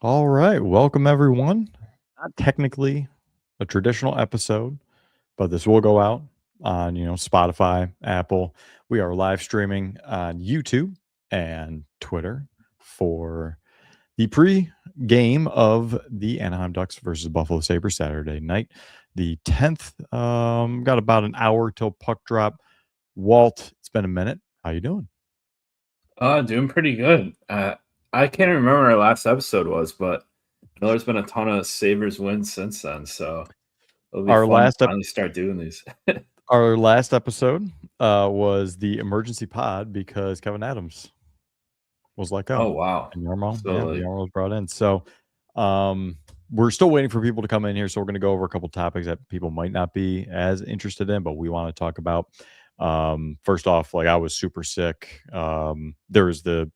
All right, welcome everyone. Not technically a traditional episode, but this will go out on, Spotify, Apple. We are live streaming on YouTube and Twitter for the pre-game of the Anaheim Ducks versus Buffalo Sabres Saturday night, the 10th. Got about an hour till puck drop. Walt, it's been a minute. How you doing? Doing pretty good. I can't remember our last episode was, but I know there's been a ton of Sabres wins since then, so it'll be Our fun to last finally start doing these. Our last episode was the emergency pod because Kevin Adams was let go. Oh wow! And Yarmo, So yeah, like, Yarmo was brought in. So we're still waiting for people to come in here. So we're going to go over a couple topics that people might not be as interested in, but we want to talk about. First off, like I was super sick. There was the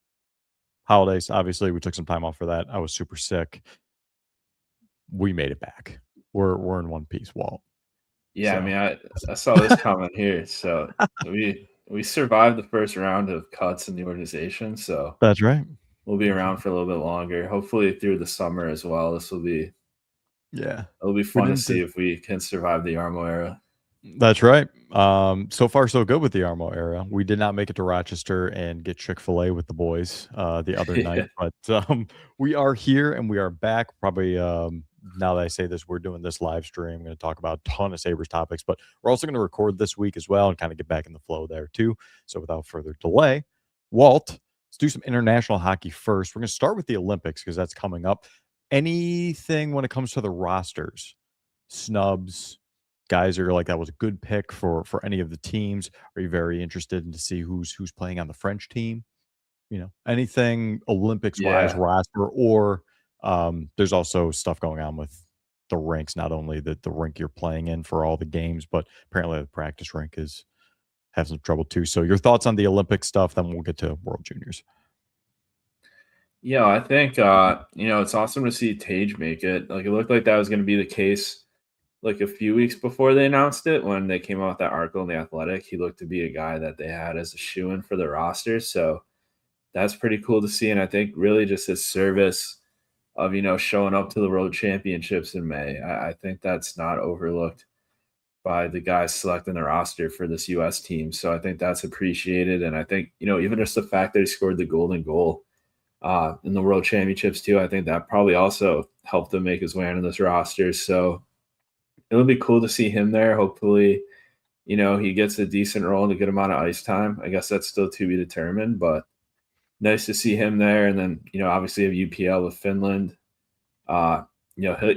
holidays. Obviously, we took some time off for that. I was super sick. We made it back. We're in one piece, Walt. yeah, I So mean, I saw this comment here. So we survived the first round of cuts in the organization, so that's right. we'll be around for a little bit longer. Hopefully through the summer as well. Yeah. It'll be We fun to didn't see if we can survive the Armo era. That's right. So far so good with the Armo era. We did not make it to Rochester and get Chick-fil-A with the boys the other night, Yeah. but we are here and we are back. Probably now that I say this, we're doing this live stream. I'm going to talk about a ton of Sabres topics, but we're also going to record this week as well and kind of get back in the flow there too. So without further delay, Walt, let's do some international hockey first. We're going to start with the Olympics because that's coming up. Anything when it comes to the rosters, snubs, guys are like that was a good pick for any of the teams? Are you very interested in to see who's playing on the French team? Anything Olympics wise Yeah. roster or there's also stuff going on with the rinks, not only the rink you're playing in for all the games, but apparently the practice rink is having some trouble too. So your thoughts on the Olympic stuff, then we'll get to World Juniors. Yeah, I think it's awesome to see Tage make it. Like it looked like that was going to be the case like a few weeks before they announced it when they came out with that article in the Athletic. He looked to be a guy that they had as a shoe-in for the roster. So that's pretty cool to see. And I think really just his service of showing up to the World Championships in May. I think that's not overlooked by the guys selecting the roster for this US team. So I think that's appreciated. And I think, even just the fact that he scored the golden goal in the World Championships too. I think that probably also helped him make his way into this roster. So it'll be cool to see him there. Hopefully, he gets a decent role and a good amount of ice time. I guess that's still to be determined, but nice to see him there. And then, obviously have UPL with Finland.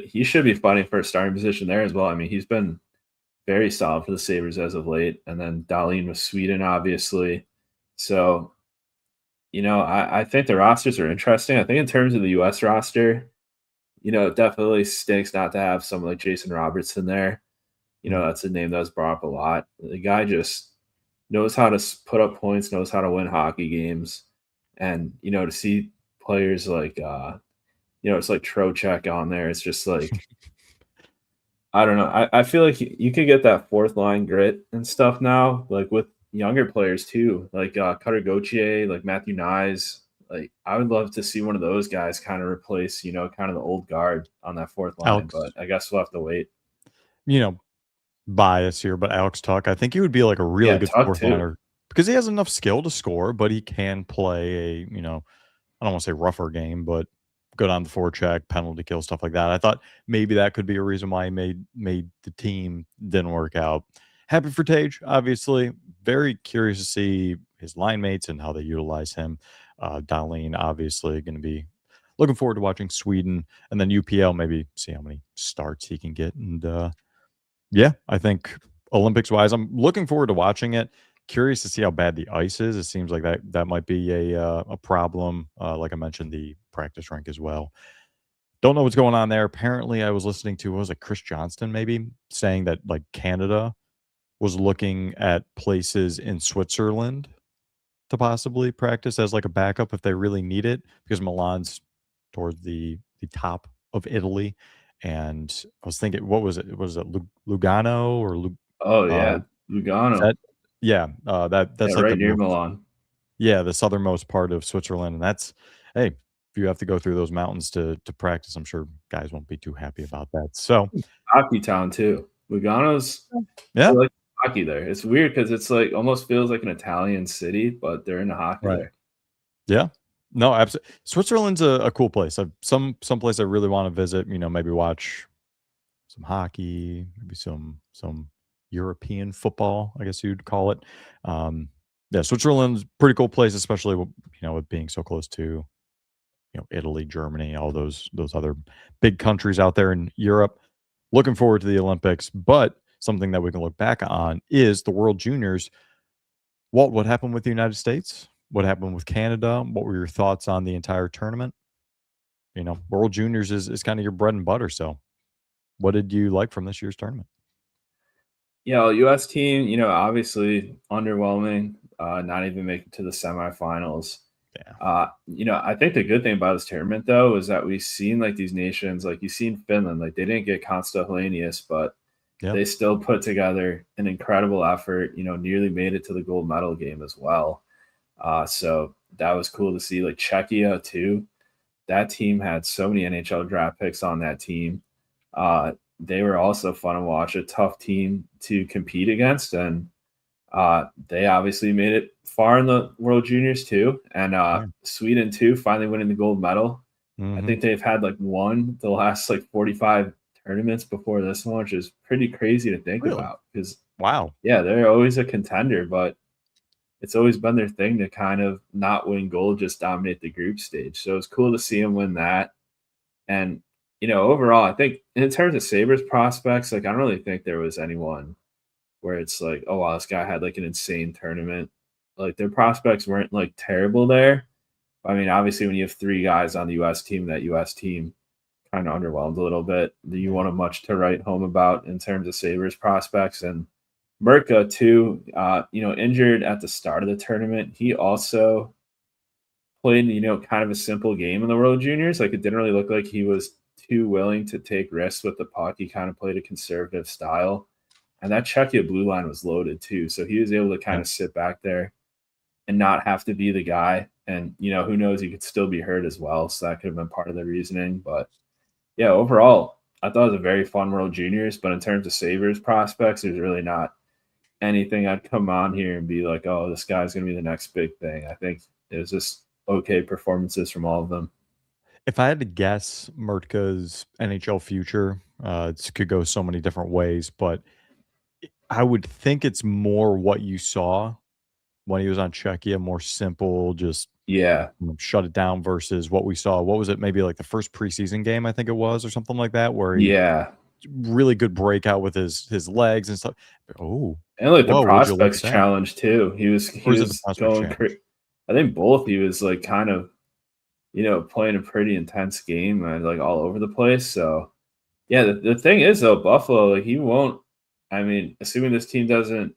He should be fighting for a starting position there as well. I mean, he's been very solid for the Sabres as of late. And then Dahlin with Sweden, obviously. So I think the rosters are interesting. I think in terms of the US roster, it definitely stinks not to have someone like Jason Robertson there. That's a name that was brought up a lot. The guy just knows how to put up points, knows how to win hockey games. And, to see players like, it's like Trocheck on there. It's just like, I don't know. I feel like you could get that fourth line grit and stuff now, like with younger players too, like Cutter Gauthier, like Matthew Nyes. Like I would love to see one of those guys kind of replace, kind of the old guard on that fourth line, Alex, but I guess we'll have to wait. you know, bias here, but Alex Tuck, I think he would be like a really Yeah, good Tuck fourth too. liner because he has enough skill to score, but he can play I don't want to say rougher game, but good on the forecheck, penalty kill, stuff like that. I thought maybe that could be a reason why he made the team. Didn't work out. Happy for Tage, obviously. Very curious to see his line mates and how they utilize him. Dahlin, obviously, going to be looking forward to watching Sweden and then UPL. Maybe see how many starts he can get. And yeah, I think Olympics wise, I'm looking forward to watching it. Curious to see how bad the ice is. It seems like that might be a problem. Like I mentioned, the practice rink as well. Don't know what's going on there. Apparently, I was listening to what was it, Chris Johnston maybe saying that like Canada was looking at places in Switzerland to possibly practice as like a backup if they really need it because Milan's towards the top of Italy. And I was thinking, what was it? Was it Lugano or Oh uh, yeah, is Lugano. that? Yeah, Yeah, that's like the right near most, Milan. yeah, the southernmost part of Switzerland, and that's hey, if you have to go through those mountains to practice, I'm sure guys won't be too happy about that. So, Hockey town too. Lugano's they yeah, like hockey there. It's weird because it's like almost feels like an Italian city, but they're into hockey right. there. Yeah. No, absolutely. Switzerland's a cool place. Some place I really wanna visit, maybe watch some hockey, maybe some European football, I guess you'd call it. Um, yeah, Switzerland's a pretty cool place, especially with being so close to Italy, Germany, all those other big countries out there in Europe. Looking forward to the Olympics, but something that we can look back on is the World Juniors. Walt, what happened with the United States? What happened with Canada? What were your thoughts on the entire tournament? World Juniors is kind of your bread and butter. So, what did you like from this year's tournament? Yeah, US team, obviously underwhelming, not even making to the semifinals. Yeah. I think the good thing about this tournament though is that we've seen like these nations, like you've seen Finland, like they didn't get Constantinius, but Yep. they still put together an incredible effort, nearly made it to the gold medal game as well. So that was cool to see. Like Czechia too. That team had so many NHL draft picks on that team. They were also fun to watch, a tough team to compete against, and they obviously made it far in the World Juniors too. And Yeah. Sweden too, finally winning the gold medal. I Hmm. think they've had like one the last like 45 tournaments before this one, which is pretty crazy to think Really? about because Wow. yeah, they're always a contender, but it's always been their thing to kind of not win gold, just dominate the group stage. So it's cool to see them win that. And overall, I think in terms of Sabres prospects, like I don't really think there was anyone where it's like, oh wow, this guy had like an insane tournament. Like their prospects weren't like terrible there. I mean, obviously, when you have three guys on the U.S. team, that U.S. team kind of underwhelmed a little bit. Do you Yeah. want much to write home about in terms of Sabres prospects? And Merca too, injured at the start of the tournament. He also played, kind of a simple game in the World Juniors. Like it didn't really look like he was too willing to take risks with the puck. He kind of played a conservative style. And that Czechia blue line was loaded too. So he was able to kind Yeah. of sit back there and not have to be the guy. And, who knows, he could still be hurt as well. So that could have been part of the reasoning. But yeah, overall, I thought it was a very fun World Juniors. But in terms of Sabres prospects, there's really not anything I'd come on here and be like, oh, this guy's going to be the next big thing. I think it was just okay performances from all of them. If I had to guess Murtka's NHL future, it could go so many different ways, but I would think it's more what you saw when he was on Czechia, more simple, just Yeah. shut it down versus what we saw. What was it? Maybe like the first preseason game, I think it was, or something like that, where he Yeah. really good breakout with his legs and stuff. Oh, And like the whoa! Would you look prospects at that? challenge too. He Or is it the was prospect going challenge? I think both he was like kind of, playing a pretty intense game and like all over the place. So yeah, the thing is though, Buffalo, like he won't I mean, assuming this team doesn't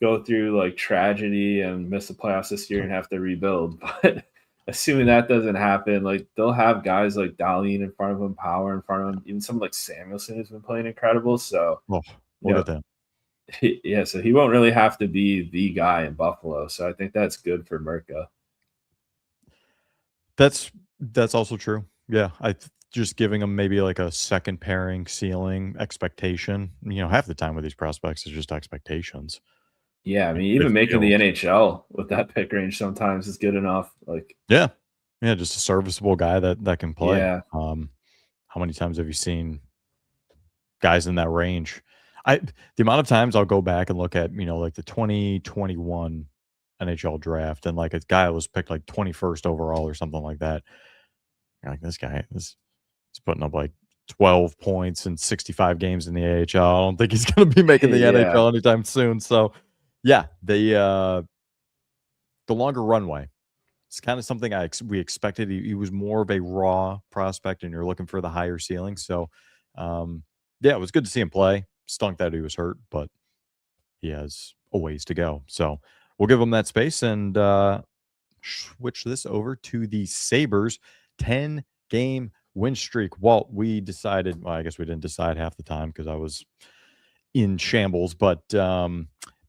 go through like tragedy and miss the playoffs this year and have to rebuild. But assuming that doesn't happen, like they'll have guys like Darlene in front of him, Power in front of him, even someone like Samuelson has been playing incredible. So, Oh, you look know, at that. yeah, so he won't really have to be the guy in Buffalo. So I think that's good for Merca. That's also true. Yeah, just giving him maybe like a second pairing ceiling expectation. Half the time with these prospects is just expectations. Yeah, I mean, Good even making the skills. NHL with that pick range sometimes is good enough. Like, Yeah, yeah, just a serviceable guy that can play. yeah, How many times have you seen guys in that range? The amount of times I'll go back and look at like the 2021 NHL draft and like a guy was picked like 21st overall or something like that. You're like, this guy is putting up like 12 points in 65 games in the AHL. I don't think he's going to be making the yeah, NHL anytime soon. So, yeah, the longer runway. It's kind of something we expected. He was more of a raw prospect, and you're looking for the higher ceiling. So, yeah, it was good to see him play. Stunk that he was hurt, but he has a ways to go. So we'll give him that space and switch this over to the Sabres 10-game win streak. Walt, we decided, well, I guess we didn't decide half the time because I was in shambles, but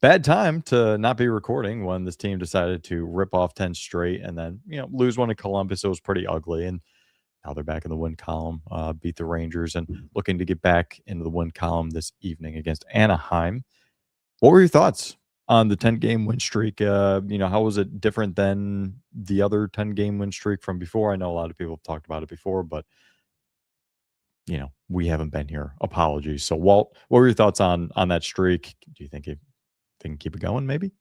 bad time to not be recording when this team decided to rip off 10 straight and then, lose one to Columbus. It was pretty ugly. And now they're back in the win column, beat the Rangers and looking to get back into the win column this evening against Anaheim. What were your thoughts on the 10-game win streak? How was it different than the other 10-game win streak from before? I know a lot of people have talked about it before, but we haven't been here. Apologies. So, Walt, what were your thoughts on that streak? Do you think they can keep it going? Maybe.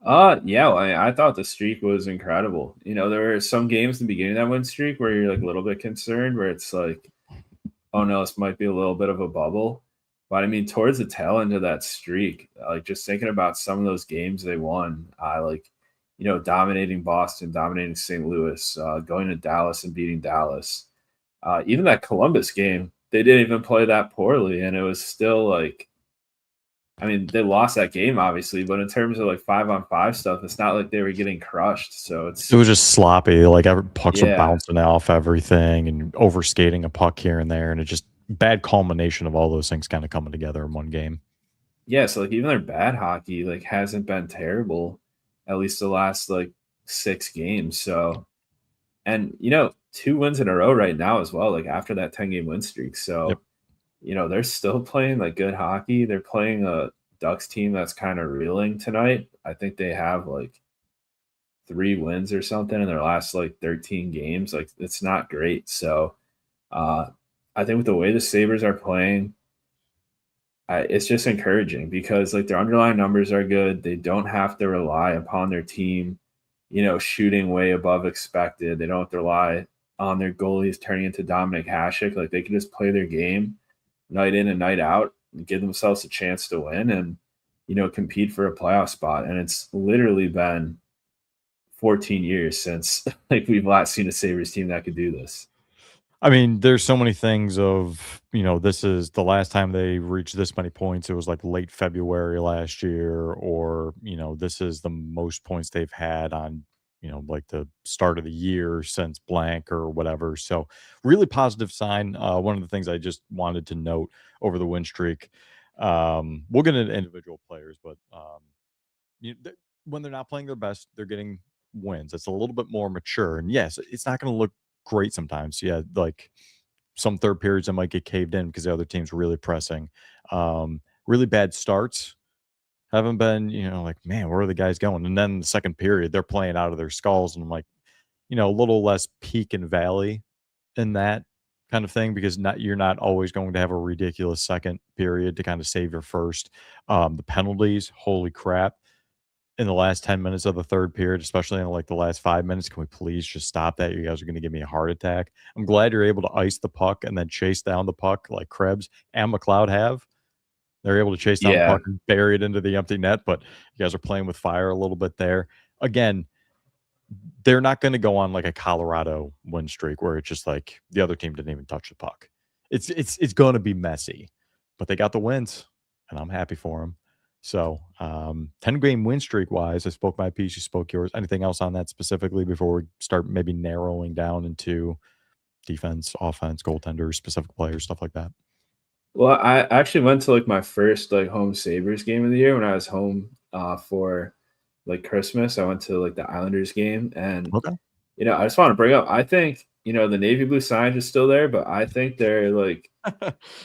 Yeah, well, I thought the streak was incredible. There were some games in the beginning of that win streak where you're like a little bit concerned, where it's like, oh no, this might be a little bit of a bubble. But I mean, towards the tail end of that streak, like just thinking about some of those games they won, dominating Boston, dominating St. Louis, going to Dallas and beating Dallas. Even that Columbus game, they didn't even play that poorly, and it was still like, I mean, they lost that game obviously, but in terms of like 5-on-5 stuff, it's not like they were getting crushed. So It was just sloppy. Like pucks were yeah, bouncing off everything and overskating a puck here and there, and it just bad culmination of all those things kind of coming together in one game. yeah. So like even their bad hockey like hasn't been terrible, at least the last like 6 games. So and 2 wins in a row right now as well, like after that 10-game win streak. Yep. So they're still playing like good hockey. They're playing a Ducks team that's kind of reeling tonight. I think they have like 3 wins or something in their last like 13 games. Like it's not great. So I think with the way the Sabres are playing, it's just encouraging because like their underlying numbers are good. They don't have to rely upon their team, shooting way above expected. They don't have to rely on their goalies turning into Dominic Hasek. Like they can just play their game night in and night out and give themselves a chance to win and, compete for a playoff spot. And it's literally been 14 years since like we've last seen a Sabres team that could do this. I mean, there's so many things of, this is the last time they reached this many points. It was like late February last year, or, this is the most points they've had on, like the start of the year since blank or whatever. So, really positive sign. One of the things I just wanted to note over the win streak, we'll get into individual players, but when they're not playing their best, they're getting wins. It's a little bit more mature. And yes, it's not going to look great sometimes. Yeah, like some third periods that might get caved in because the other team's really pressing. Really bad starts haven't been, like, man, where are the guys going? And then the second period, they're playing out of their skulls. And I'm like, a little less peak and valley in that kind of thing because you're not always going to have a ridiculous second period to kind of save your first. The penalties, holy crap, in the last 10 minutes of the third period, especially in like the last 5 minutes. Can we please just stop that? You guys are going to give me a heart attack. I'm glad you're able to ice the puck and then chase down the puck like Krebs and McLeod have. They're able to chase down the Yeah. puck and bury it into the empty net, but you guys are playing with fire a little bit there. Again, they're not going to go on like a Colorado win streak where it's just like the other team didn't even touch the puck. It's going to be messy, but they got the wins, and I'm happy for them. So, 10-game win streak wise, I spoke my piece, you spoke yours. Anything else on that specifically before we start maybe narrowing down into defense, offense, goaltenders, specific players, stuff like that? Well, I actually went to like my first like home Sabres game of the year when I was home for like Christmas. I went to like the Islanders game, and Okay. I just want to bring up. I think the navy blue signage is still there, but I think their like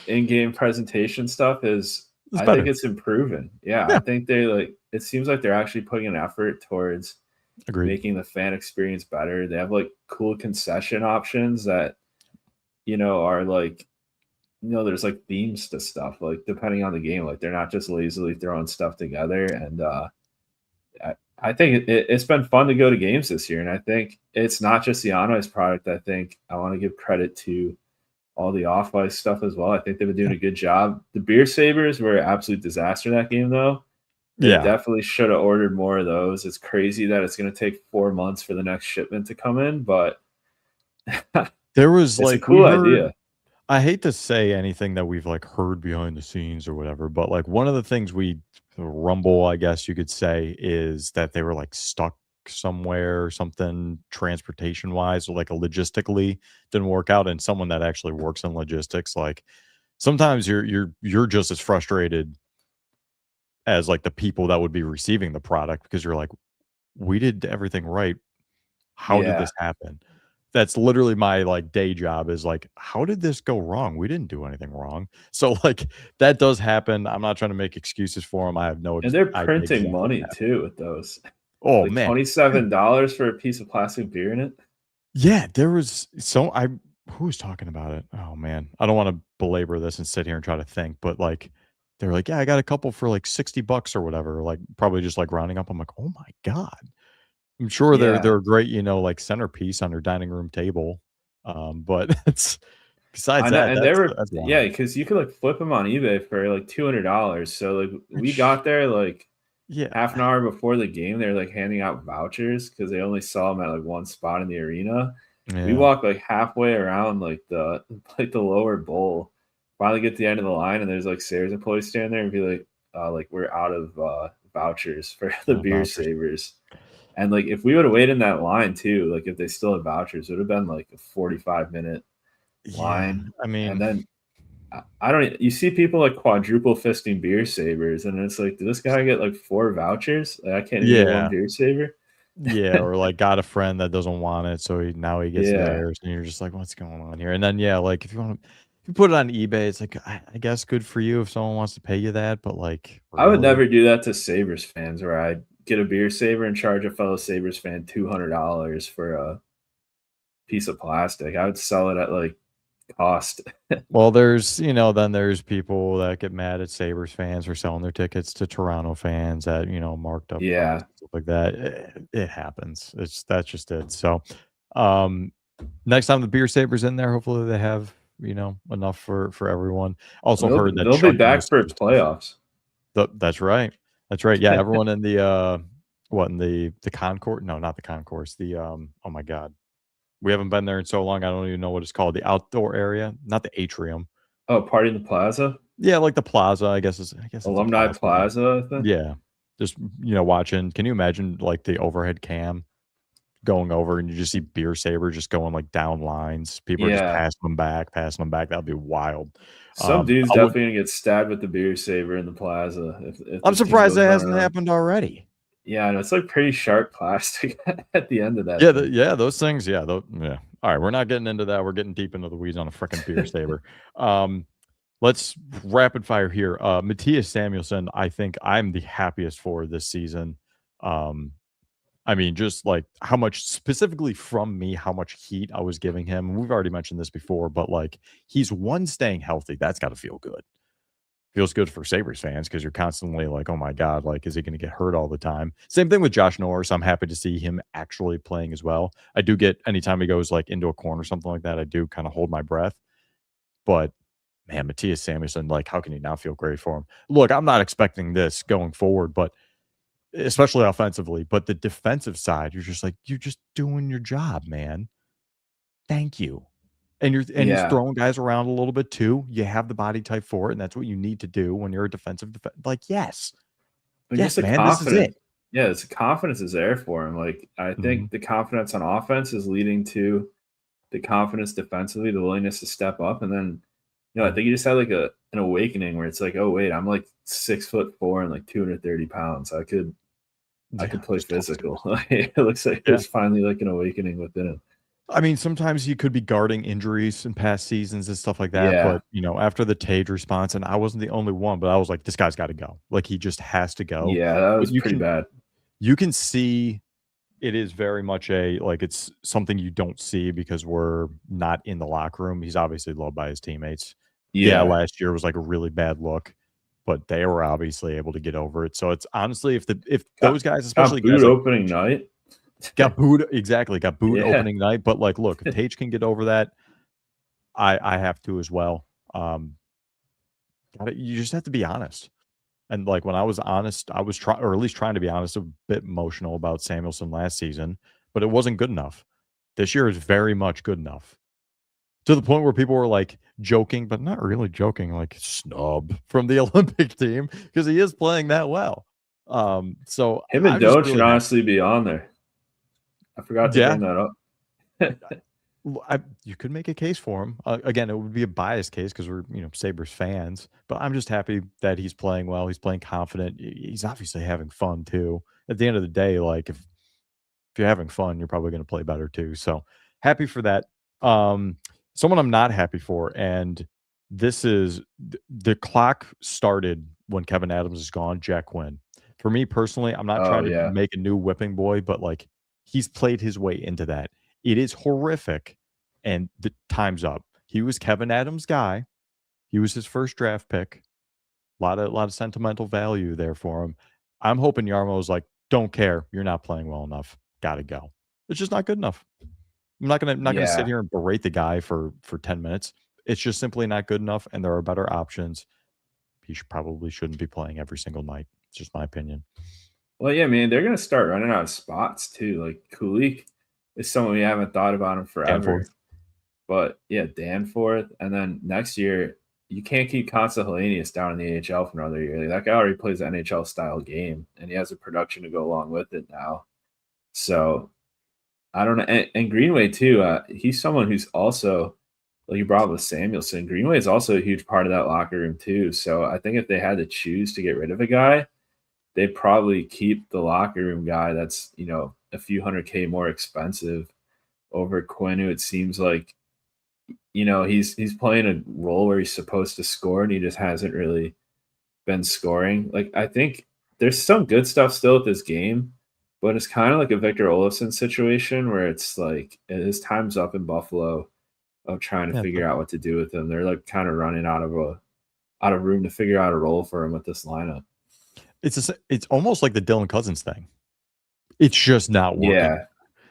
in-game presentation stuff is. It's I think better. it's improving. Yeah, I Yeah. think they like. It seems like they're actually putting an effort towards Agreed. making the fan experience better. They have like cool concession options that are like there's like themes to stuff, like depending on the game. Like they're not just lazily throwing stuff together. And I think it's been fun to go to games this year. And I think it's not just the on ice product. I think I want to give credit to all the off ice stuff as well. I think they've been doing Yeah. a good job. The Beer Sabers were an absolute disaster that game, though. They Yeah. definitely should have ordered more of those. It's crazy that it's going to take 4 months for the next shipment to come in, but There was it's a like we cool heard idea. I hate to say anything that we've like heard behind the scenes or whatever, but like one of the things we rumble, I guess you could say, is that they were like stuck somewhere or something transportation wise or like a logistically didn't work out. And someone that actually works in logistics, like sometimes you're just as frustrated as like the people that would be receiving the product because you're like, we did everything right. How did Yeah. this happen? That's literally my like day job is like, how did this go wrong? We didn't do anything wrong. So like that does happen. I'm not trying to make excuses for them. I have no And they're idea printing exactly what money happened. too with those. Oh Like man, $27 for a piece of plastic beer in it. yeah, there was so I who was talking about it? Oh man, I don't want to belabor this and sit here and try to think, but like they were like, yeah, I got a couple for like $60 or whatever, like probably just like rounding up. I'm like, oh my god. I'm sure Yeah. they're a great, like centerpiece on your dining room table. But it's besides I know, that, and they were that's yeah, wild. because you could like flip them on eBay for like $200. So like we Which got there like half an yeah, hour before the game. They're like handing out vouchers because they only saw them at like one spot in the arena. We yeah, walked like halfway around like the lower bowl. Finally get to the end of the line, and there's like Sayers employees standing there and be like we're out of vouchers for the beer vouchers. savers. And like if we would have waited in that line too, like if they still had vouchers, it would have been like a 45-minute Yeah, line. I And mean, then I don't you see people like quadruple fisting beer savers, and it's like, did this guy get like 4 vouchers? Like, I can't even get one yeah, beer saver. yeah, or like got a friend that doesn't want it, so now he gets Yeah. theirs, and you're just like, what's going on here? And then yeah, like if you put it on eBay, it's like I guess good for you if someone wants to pay you that, but like I would really, never do that to Sabres fans where I'd get a beer saver and charge a fellow Sabres fan $200 for a piece of plastic. I would sell it at like cost. well, there's then there's people that get mad at Sabres fans for selling their tickets to Toronto fans at, marked up price, Yeah. stuff like that. It happens. That's just it. So, um, next time the beer savers in there, hopefully they have, enough for everyone. Also heard that They'll be chugging back is for supposed to playoffs. that's right. That's right. Yeah, everyone in the, what, in the concourse? No, not the concourse. The, oh my god. We haven't been there in so long, I don't even know what it's called. The outdoor area, not the atrium. Oh, Party in the Plaza? Yeah, like the plaza, I guess it's a Alumni plaza, but Plaza, I think. yeah. Just, watching can you imagine, like, the overhead cam going over and you just see beer saber just going, like, down lines? People are just Yeah. passing them back, that'd be wild. Some dude's I would definitely gonna get stabbed with the beer saver in the plaza if I'm the team surprised goes that running hasn't around. happened already. Yeah, and it's like pretty sharp plastic at the end of that Yeah, thing. those things, yeah, yeah. Alright, we're not getting into that, we're getting deep into the weeds on a fricking beer saber. Um Let's rapid fire here. Matthias Samuelsson, I think I'm the happiest for this season. Um, I mean, just like how much specifically from me, how much heat I was giving him. We've already mentioned this before, but like he's one staying healthy. That's got to feel good. Feels good for Sabres fans because you're constantly like, oh my God, like, is he going to get hurt all the time? Same thing with Josh Norris. I'm happy to see him actually playing as well. I do get anytime he goes like into a corner or something like that, I do kind of hold my breath. But man, Matthias Samuelsson, like, how can you not feel great for him? Look, I'm not expecting this going forward, but especially offensively, but the defensive side, you're just like, you're just doing your job, man. Thank you. And he's Yeah, throwing guys around a little bit too. You have the body type for it, and that's what you need to do when you're a like, yes. but just Yes, the man, this is confidence. it. Yeah, the confidence is there for him. Like I Mhm. think the confidence on offense is leading to the confidence defensively, the willingness to step up, and then I Mhm. think he just had like an awakening where it's like, oh wait, I'm like 6'4" and like 230 pounds. I Yeah, could play just toss physical. dudes. It looks like Yeah. there's finally like an awakening within him. I mean, sometimes you could be guarding injuries in past seasons and stuff like that, Yeah, but, after the Tage response, and I wasn't the only one, but I was like, "This guy's gotta go." Like, he just has to go. yeah, that But was pretty bad. you can see it is very much it's something you don't see because we're not in the locker room. He's obviously loved by his teammates. Yeah, Yeah, last year was, like, a really bad look, but they were obviously able to get over it. So it's honestly, if got those guys, got especially guys booed like opening night. got booed Yeah, opening night, but, like, look, if Tage can get over that, I have to as well. You just have to be honest. And, like, when I was honest, I was trying or at least trying to be honest, a bit emotional about Samuelson last season, but it wasn't good enough. This year is very much good enough. To the point where people were, like, joking, but not really joking, like, snub from the Olympic team because he is playing that well. So him and I'm just Doan should really happy. honestly be on there. I forgot to Yeah. bring that up. You could make a case for him. Again, it would be a biased case because we're Sabres fans. But I'm just happy that he's playing well. He's playing confident. He's obviously having fun too. At the end of the day, like if you're having fun, you're probably going to play better too. So happy for that. Um, Someone I'm not happy for, and this is the clock started when Kevin Adams is gone. Jack Quinn. For me personally, I'm not Oh trying to yeah, make a new whipping boy, but like he's played his way into that. It is horrific, and the time's up. He was Kevin Adams' guy. He was his first draft pick. A lot of sentimental value there for him. I'm hoping Yarmo's like, "Don't care. You're not playing well enough. Gotta go." It's just not good enough. I'm not gonna sit yeah. here and berate the guy for 10 minutes. It's just simply not good enough, and there are better options. He probably shouldn't be playing every single night. It's just my opinion. Well, yeah, man, they're gonna start running out of spots too. Like Kulik is someone we haven't thought about in Danforth. forever. But yeah, Danforth, and then next year you can't keep Consta Hellenius down in the AHL for another year. Like, that guy already plays the NHL style game, and he has a production to go along with it now. So I don't know. And Greenway too. He's someone who's also, like you brought up with Samuelson. Greenway is also a huge part of that locker room too. So I think if they had to choose to get rid of a guy, they'd probably keep the locker room guy that's a few hundred K more expensive over Quinn, who it seems like he's playing a role where he's supposed to score and he just hasn't really been scoring. Like, I think there's some good stuff still with this game, but it's kind of like a Victor Olofsson situation where it's like his time's up in Buffalo of trying to Yeah, figure out what to do with him. They're like kind of running out of room to figure out a role for him with this lineup. it's almost like the Dylan Cousins thing. It's just not working. Yeah,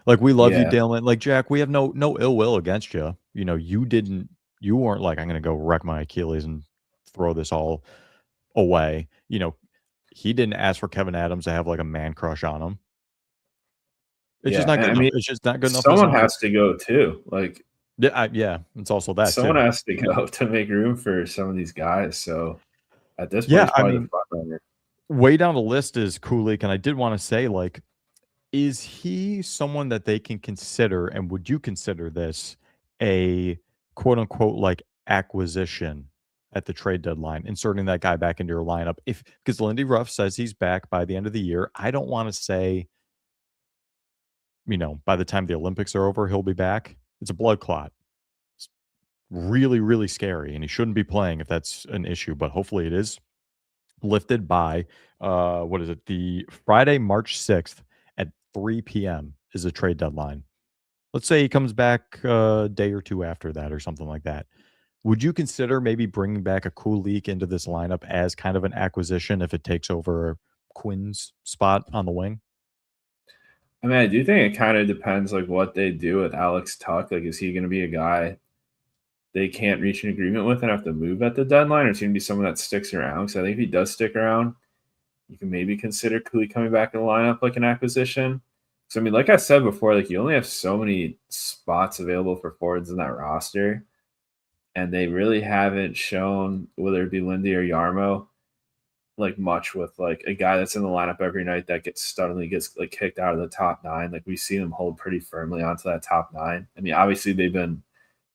Like, we love you, yeah, Dylan. Like, Jack, we have no ill will against you. You weren't like, I'm gonna go wreck my Achilles and throw this all away. He didn't ask for Kevin Adams to have like a man crush on him. It's just yeah. not And good I enough. mean, It's just not good enough in his someone own right. has to go too. Like, Yeah, it's also that someone too. has to go to make room for some of these guys. So at this point, Yeah, he's I probably the mean, front runner. way down the list is Kulik, and I did want to say, like, is he someone that they can consider, and would you consider this a quote unquote like acquisition at the trade deadline, inserting that guy back into your lineup? If because Lindy Ruff says he's back by the end of the year, I don't want to say, by the time the Olympics are over, he'll be back. It's a blood clot. It's really, really scary, and he shouldn't be playing if that's an issue, but hopefully it is lifted by what is it? The Friday, March 6th at 3 p.m. is a trade deadline. Let's say he comes back a day or two after that or something like that. Would you consider maybe bringing back a Kulik into this lineup as kind of an acquisition if it takes over Quinn's spot on the wing? I mean, I do think it kind of depends like what they do with Alex Tuck. Like, is he going to be a guy they can't reach an agreement with and have to move at the deadline, or is he going to be someone that sticks around? Because I think if he does stick around, you can maybe consider Cooley coming back in the lineup like an acquisition. So I mean, like I said before, like you only have so many spots available for forwards in that roster, and they really haven't shown, whether it be Lindy or Yarmo, like much with like a guy that's in the lineup every night that suddenly gets like kicked out of the top nine. Like we see them hold pretty firmly onto that top nine. I mean, obviously they've been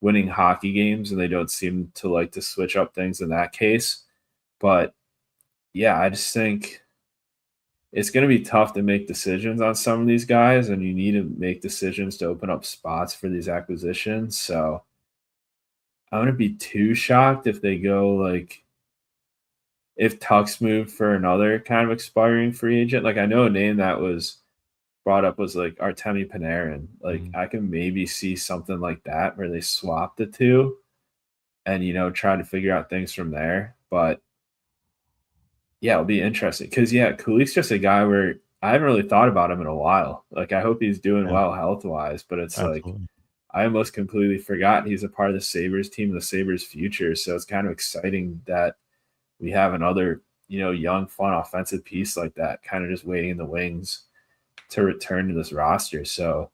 winning hockey games and they don't seem to like to switch up things in that case. But yeah, I just think it's going to be tough to make decisions on some of these guys, and you need to make decisions to open up spots for these acquisitions. So I wouldn't be too shocked if they go like if Tuck's moved for another kind of expiring free agent. Like I know a name that was brought up was like Artemi Panarin. Like Mm. I can maybe see something like that where they swap the two and try to figure out things from there. But yeah, it'll be interesting because yeah, Kulik's just a guy where I haven't really thought about him in a while. Like I hope he's doing Yeah, well health wise, but it's like absolutely. I almost completely forgot he's a part of the Sabres team, the Sabres future. So it's kind of exciting that we have another, young, fun offensive piece like that, kind of just waiting in the wings to return to this roster. So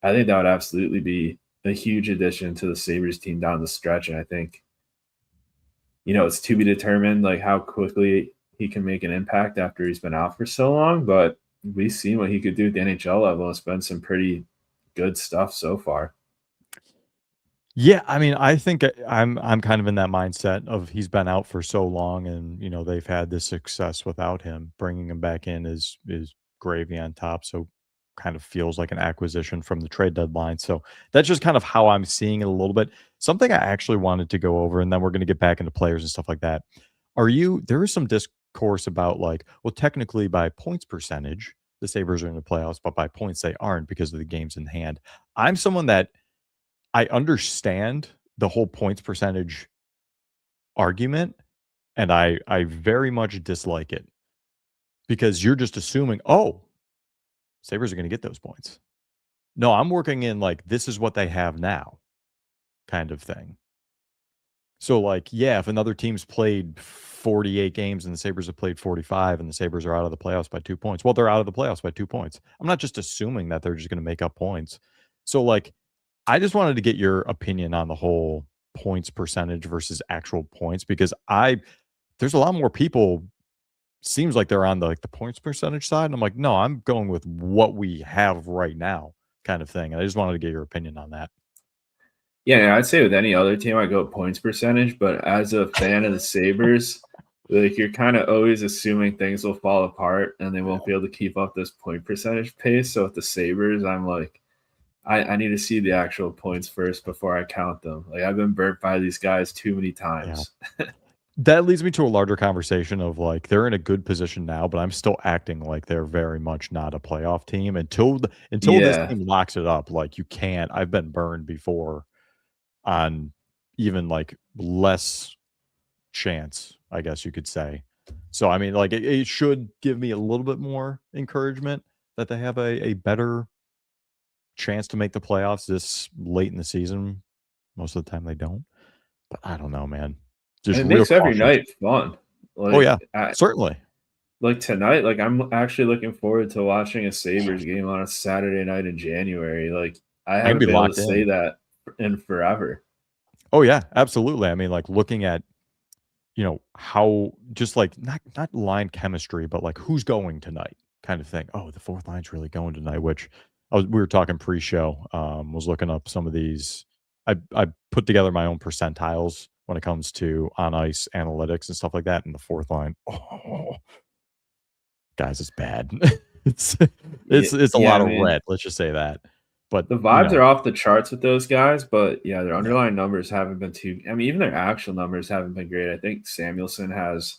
I think that would absolutely be a huge addition to the Sabres team down the stretch. And I think, it's to be determined like how quickly he can make an impact after he's been out for so long. But we've seen what he could do at the NHL level. It's been some pretty good stuff so far. Yeah, I mean, I think I'm kind of in that mindset of he's been out for so long and, they've had this success without him. Bringing him back in is gravy on top, so kind of feels like an acquisition from the trade deadline. So that's just kind of how I'm seeing it a little bit. Something I actually wanted to go over, and then we're gonna get back into players and stuff like that. There is some discourse about like, well, technically by points percentage, the Sabres are in the playoffs, but by points they aren't because of the games in hand. I'm someone that I understand the whole points percentage argument, and I very much dislike it because you're just assuming, "Oh, Sabres are gonna get those points." No, I'm working in, like, this is what they have now kind of thing. So, like, yeah, if another team's played 48 games and the Sabres have played 45 and the Sabres are out of the playoffs by 2 points, well, they're out of the playoffs by 2 points. I'm not just assuming that they're just gonna make up points. So, like, I just wanted to get your opinion on the whole points percentage versus actual points because I there's a lot more people seems like they're on the like the points percentage side. And I'm like, no, I'm going with what we have right now, kind of thing. And I just wanted to get your opinion on that. Yeah, I'd say with any other team, I go points percentage, but as a fan of the Sabres, like you're kind of always assuming things will fall apart and they won't be able to keep up this point percentage pace. So with the Sabres, I'm like, I need to see the actual points first before I count them. Like I've been burnt by these guys too many Yeah. times. That leads me to a larger conversation of like they're in a good position now, but I'm still acting like they're very much not a playoff team until this Yeah. team locks it up. Like you can't. I've been burned before on even like less chance, I guess you could say. So I mean, like it should give me a little bit more encouragement that they have a better chance to make the playoffs this late in the season. Most of the time they don't. But I don't know, man. And Just it real makes every cautious. night fun. Oh yeah, I certainly. like tonight, like I'm actually looking forward to watching a Sabres game on a Saturday night in January. Like I I can haven't be been able to locked say in. that in forever. Oh yeah, absolutely. I mean, like looking at how just like not line chemistry, but like who's going tonight, kind of thing. Oh, the fourth line's really going tonight. Which we were talking pre-show. Was looking up some of these. I put together my own percentiles when it comes to on ice analytics and stuff like that. And the fourth line, oh, guys, it's bad. it's Yeah, it's a yeah, lot I of mean, red. Let's just say that. But the vibes are off the charts with those guys, but yeah, their yeah, underlying numbers haven't been too. I mean, even their actual numbers haven't been great. I think Samuelson has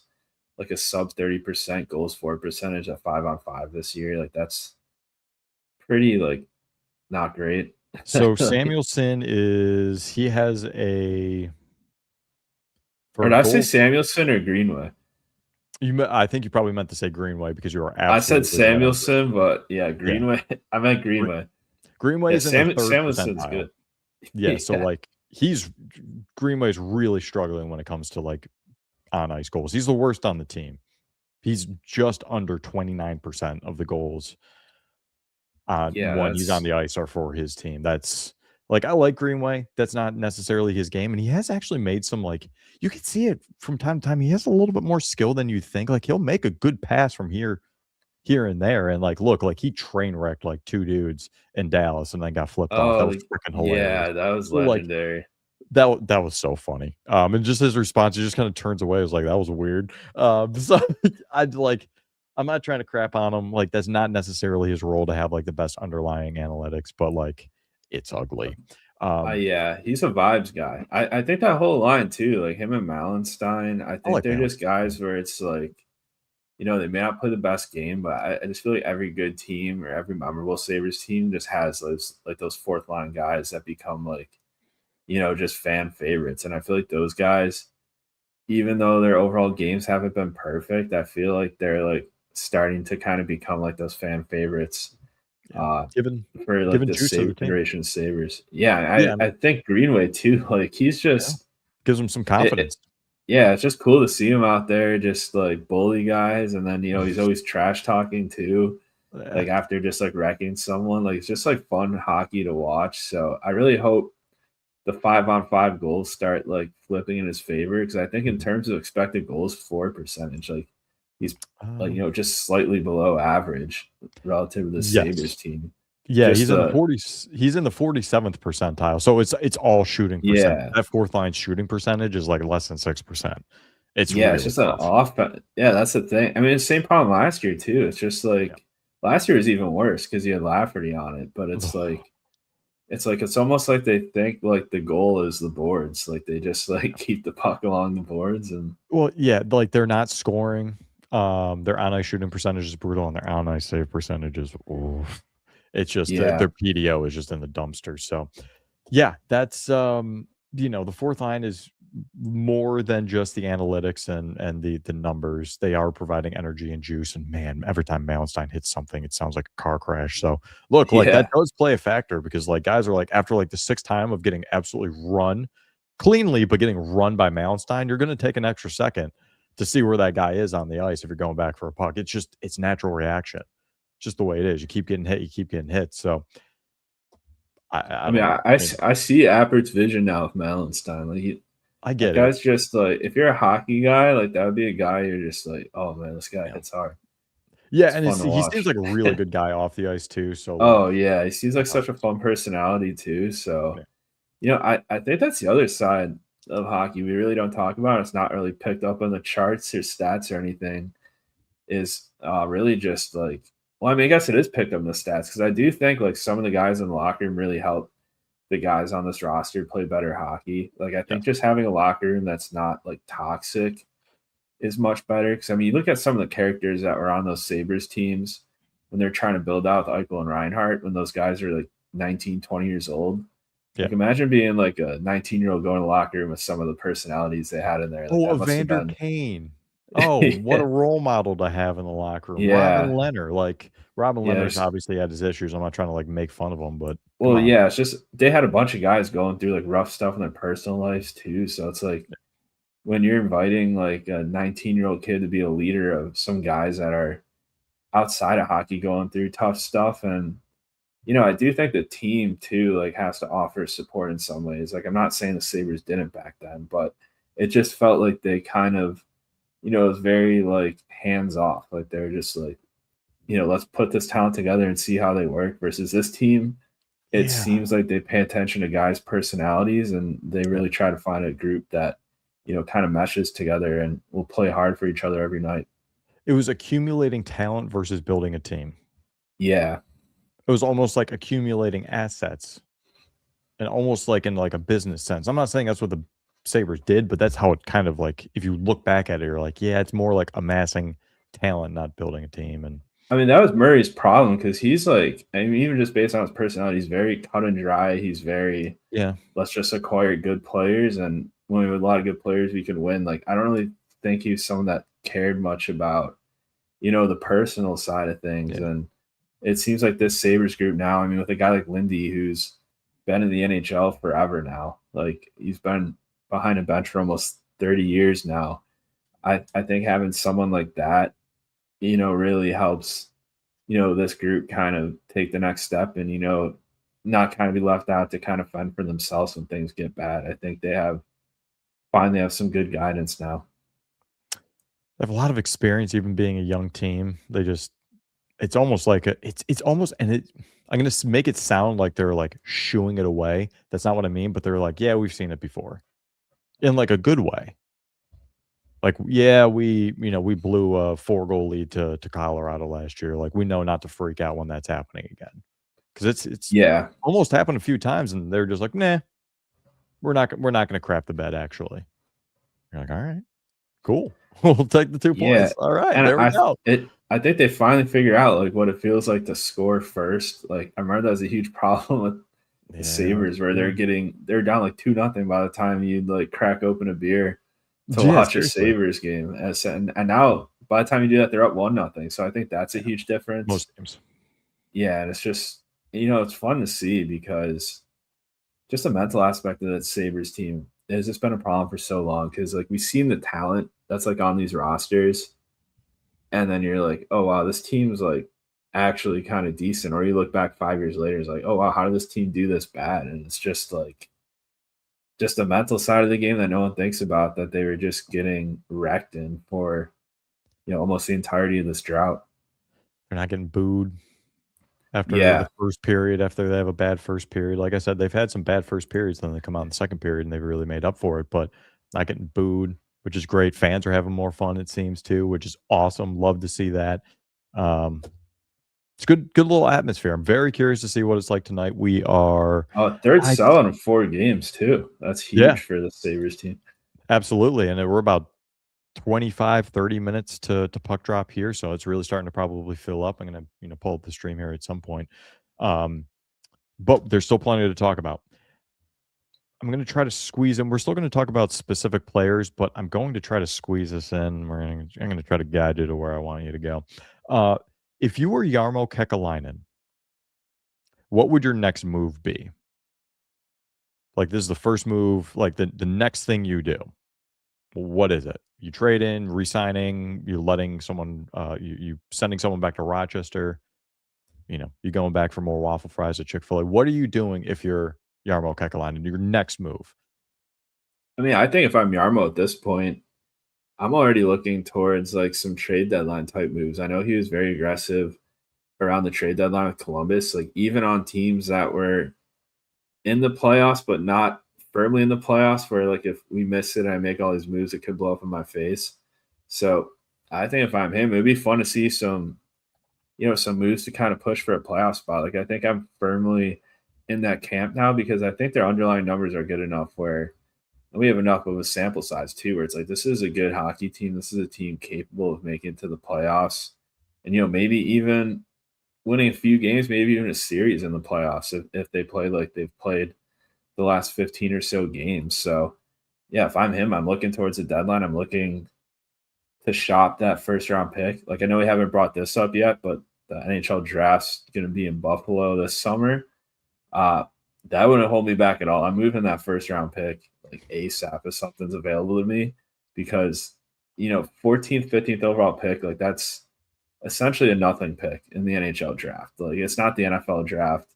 like a sub 30% goals for percentage at 5-on-5 this year. Like that's pretty like not great. So Like, Samuelson he has a or for did I say goals. Samuelson or Greenway? I think you probably meant to say Greenway because you are I said absolutely right on Green. Samuelson, but yeah, Yeah, Greenway. I meant Gre- Greenway. Greenway Yeah, is in the third Samuelson's percentile. good. Yeah, so Yeah, like Greenway's really struggling when it comes to like on ice goals. He's the worst on the team. He's just under 29% of the goals yeah, when he's on that's the ice are for his team. That's like I like Greenway. That's not necessarily his game, and he has actually made some like you can see it from time to time. He has a little bit more skill than you think. Like he'll make a good pass from here and there, and like look, like he train wrecked like two dudes in Dallas, and then got flipped off. That was freaking hilarious. yeah, that was So like legendary. that was so funny. And just his response, he just kind of turns away. It was like that was weird. So I'd like I'm not trying to crap on him. Like that's not necessarily his role to have like the best underlying analytics, but like it's ugly. Um, Yeah, he's a vibes guy. I think that whole line too, like him and Malenstein, I I think like they're just Malenstein. guys where it's like, they may not play the best game, but I just feel like every good team or every memorable Sabres team just has those fourth line guys that become like, just fan favorites. And I feel like those guys, even though their overall games haven't been perfect, I feel like they're like starting to kind of become like those fan favorites Yeah, uh given for like given the juice to the save team. iteration savers. Yeah, Yeah, I think Greenway too, like he's yeah, just gives him some it, confidence. yeah, it's just cool to see him out there just like bully guys, and then he's always trash talking too, Yeah. like after just like wrecking someone. Like it's just like fun hockey to watch. So I really hope the 5-on-5 goals start like flipping in his favor, because I think in Mhm. terms of expected goals for percentage, like he's like Um, just slightly below average relative to the Sabres yes. team. Yeah, Just he's in the the 40s. He's in the 47th percentile. So it's all shooting percentage. yeah. That fourth line shooting percentage is like less than 6%. It's Yeah, it's really just an tough. off yeah, that's the thing. I mean, the same problem last year too. It's just Yeah. like last year was even worse because you had Lafferty on it, but it's almost like they think like the goal is the boards. Like they just like keep the puck along the boards and Well, yeah, like they're not scoring. Their on ice shooting percentage is brutal, and their on ice save percentage is oof. It's just yeah. their PDO is just in the dumpster. So yeah, that's the fourth line is more than just the analytics and the numbers. They are providing energy and juice. And man, every time Mallenstein hits something, it sounds like a car crash. So look, like that Yeah. does play a factor because like guys are like after like the sixth time of getting absolutely run cleanly, but getting run by Mallenstein, you're gonna take an extra second to see where that guy is on the ice if you're going back for a puck. It's just it's natural reaction. It's just the way it is. You keep getting hit, you keep getting hit. So I I mean, don't know. I mean, I see Appert's vision now with Malenstein. Like I that get it. guy's just like if you're a hockey guy, like that would be a guy you're just like, oh man, this guy Yeah. hits hard. Yeah, It's and fun to he seems watch. like a really good guy off the ice too, so, like, Oh yeah, he seems like uh, such a fun personality too. So yeah, I think that's the other side of hockey we really don't talk about. It's not really picked up on the charts or stats or anything. Is really just like, well, I mean, I guess it is picked up in the stats because I do think like some of the guys in the locker room really help the guys on this roster play better hockey. Like I yeah, think just having a locker room that's not like toxic is much better. Because I mean, you look at some of the characters that were on those Sabres teams when they're trying to build out with Eichel and Reinhardt when those guys are like 19, 20 years old. yeah. Like imagine being like a 19-year-old going to the locker room with some of the personalities they had in there. Like Oh, that must have Evander been Kane. Oh, what a yeah. role model to have in the locker room. Robin Yeah. Lehner, like, Robin Yeah. Lehner's obviously had his issues. I'm not trying to, like, make fun of him, but come Well, on. yeah, it's just they had a bunch of guys going through like rough stuff in their personal lives too. So it's like when you're inviting like a 19-year-old kid to be a leader of some guys that are outside of hockey going through tough stuff. And, I do think the team too, like has to offer support in some ways. Like I'm not saying the Sabres didn't back then, but it just felt like they kind of, it was very like hands off. Like they're just like, let's put this talent together and see how they work versus this team. It Yeah, seems like they pay attention to guys' personalities and they yeah. really try to find a group that, kind of meshes together and will play hard for each other every night. It was accumulating talent versus building a team. Yeah. It was almost like accumulating assets and almost like in, like, a business sense. I'm not saying that's what the Sabres did, but that's how it kind of, like if you look back at it, you're like, "Yeah, it's more like amassing talent, not building a team," and I mean, that was Murray's problem because he's like, I mean, even just based on his personality, he's very cut and dry. He's very, yeah. let's just acquire good players. And when we have a lot of good players, we can win. Like, I don't really think he was someone that cared much about, the personal side of things. Yeah. And it seems like this Sabres group now, I mean, with a guy like Lindy, who's been in the NHL forever now, like he's been behind a bench for almost 30 years now. I think having someone like that, really helps, this group kind of take the next step and, not kind of be left out to kind of fend for themselves when things get bad. I think they finally have some good guidance now. They have a lot of experience even being a young team. They just it's almost like it's almost and it I'm gonna make it sound like they're, like, shooing it away. That's not what I mean, but they're like, "Yeah, we've seen it before." In, like, a good way. Like, "Yeah, we blew a 4-goal lead to Colorado last year. Like, we know not to freak out when that's happening again." 'Cause it's Yeah. almost happened a few times, and they're just like, "Nah, we're not gonna crap the bed, actually." You're like, "Alright, cool. We'll take the 2 Yeah. points. Alright, And there we go." I think they finally figure out like what it feels like to score first. Like I remember that was a huge problem with the Yeah, Sabres where true. they're down like 2-0 by the time you'd like crack open a beer to Yeah, watch a seriously. Sabres game. And now by the time you do that, they're up 1-0. So I think that's a Yeah, huge difference. most games. Yeah, and it's just it's fun to see because just the mental aspect of that Sabres team has just been a problem for so long because like we've seen the talent that's like on these rosters, and then you're like, oh wow, this team's like actually kind of decent. Or you look back 5 years later, it's like, oh wow, how did this team do this bad? And it's just like just the mental side of the game that no one thinks about that they were just getting wrecked in for almost the entirety of this drought. They're not getting booed after the Yeah. first period, after they have a bad first period. Like I said, they've had some bad first periods, then they come out in the second period and they've really made up for it, but not getting booed, which is great. Fans are having more fun, it seems too, which is awesome. Love to see that. Um, it's good little atmosphere. I'm very curious to see what it's like tonight. We are Oh, third I sellout in 4 games too. That's yeah, huge for the Sabres team. absolutely. And we're about 25, 30 minutes to puck drop here. So it's really starting to probably fill up. I'm gonna, pull up the stream here at some point. Um, but there's still plenty to talk about. I'm going to try to squeeze in. We're still going to talk about specific players, but I'm going to try to squeeze this in. I'm going to try to guide you to where I want you to go. If you were Jarmo Kekalainen, what would your next move be? Like, this is the first move, like the next thing you do. What is it? You trade in, re-signing, you letting someone, you sending someone back to Rochester. You going back for more waffle fries at Chick-fil-A. What are you doing if you're Jarmo Kekalainen? Your next move? I mean, I think if I'm Yarmo at this point, I'm already looking towards like some trade deadline type moves. I know he was very aggressive around the trade deadline with Columbus, like even on teams that were in the playoffs, but not firmly in the playoffs, where like if we miss it and I make all these moves, it could blow up in my face. So I think if I'm him, it'd be fun to see some, some moves to kind of push for a playoff spot. Like I think I'm firmly in that camp now because I think their underlying numbers are good enough where and we have enough of a sample size too, where it's like this is a good hockey team. This is a team capable of making it to the playoffs, and maybe even winning a few games, maybe even a series in the playoffs if they play like they've played the last 15 or so games. So yeah, if I'm him, I'm looking towards the deadline. I'm looking to shop that first round pick. Like I know we haven't brought this up yet, but the NHL draft's going to be in Buffalo this summer. Uh, that wouldn't hold me back at all. I'm moving that first round pick like ASAP if something's available to me because 14th, 15th overall pick, like that's essentially a nothing pick in the NHL draft. Like it's not the NFL draft.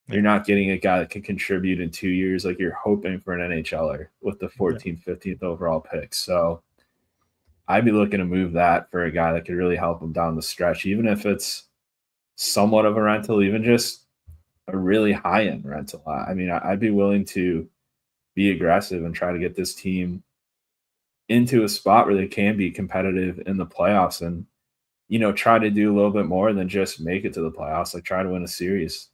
You're not getting a guy that can contribute in 2 years. Like you're hoping for an NHLer with the 14th, 15th overall pick. So I'd be looking to move that for a guy that could really help him down the stretch, even if it's somewhat of a rental, even just a really high end rental. I mean, I'd be willing to be aggressive and try to get this team into a spot where they can be competitive in the playoffs and, try to do a little bit more than just make it to the playoffs, like try to win a series.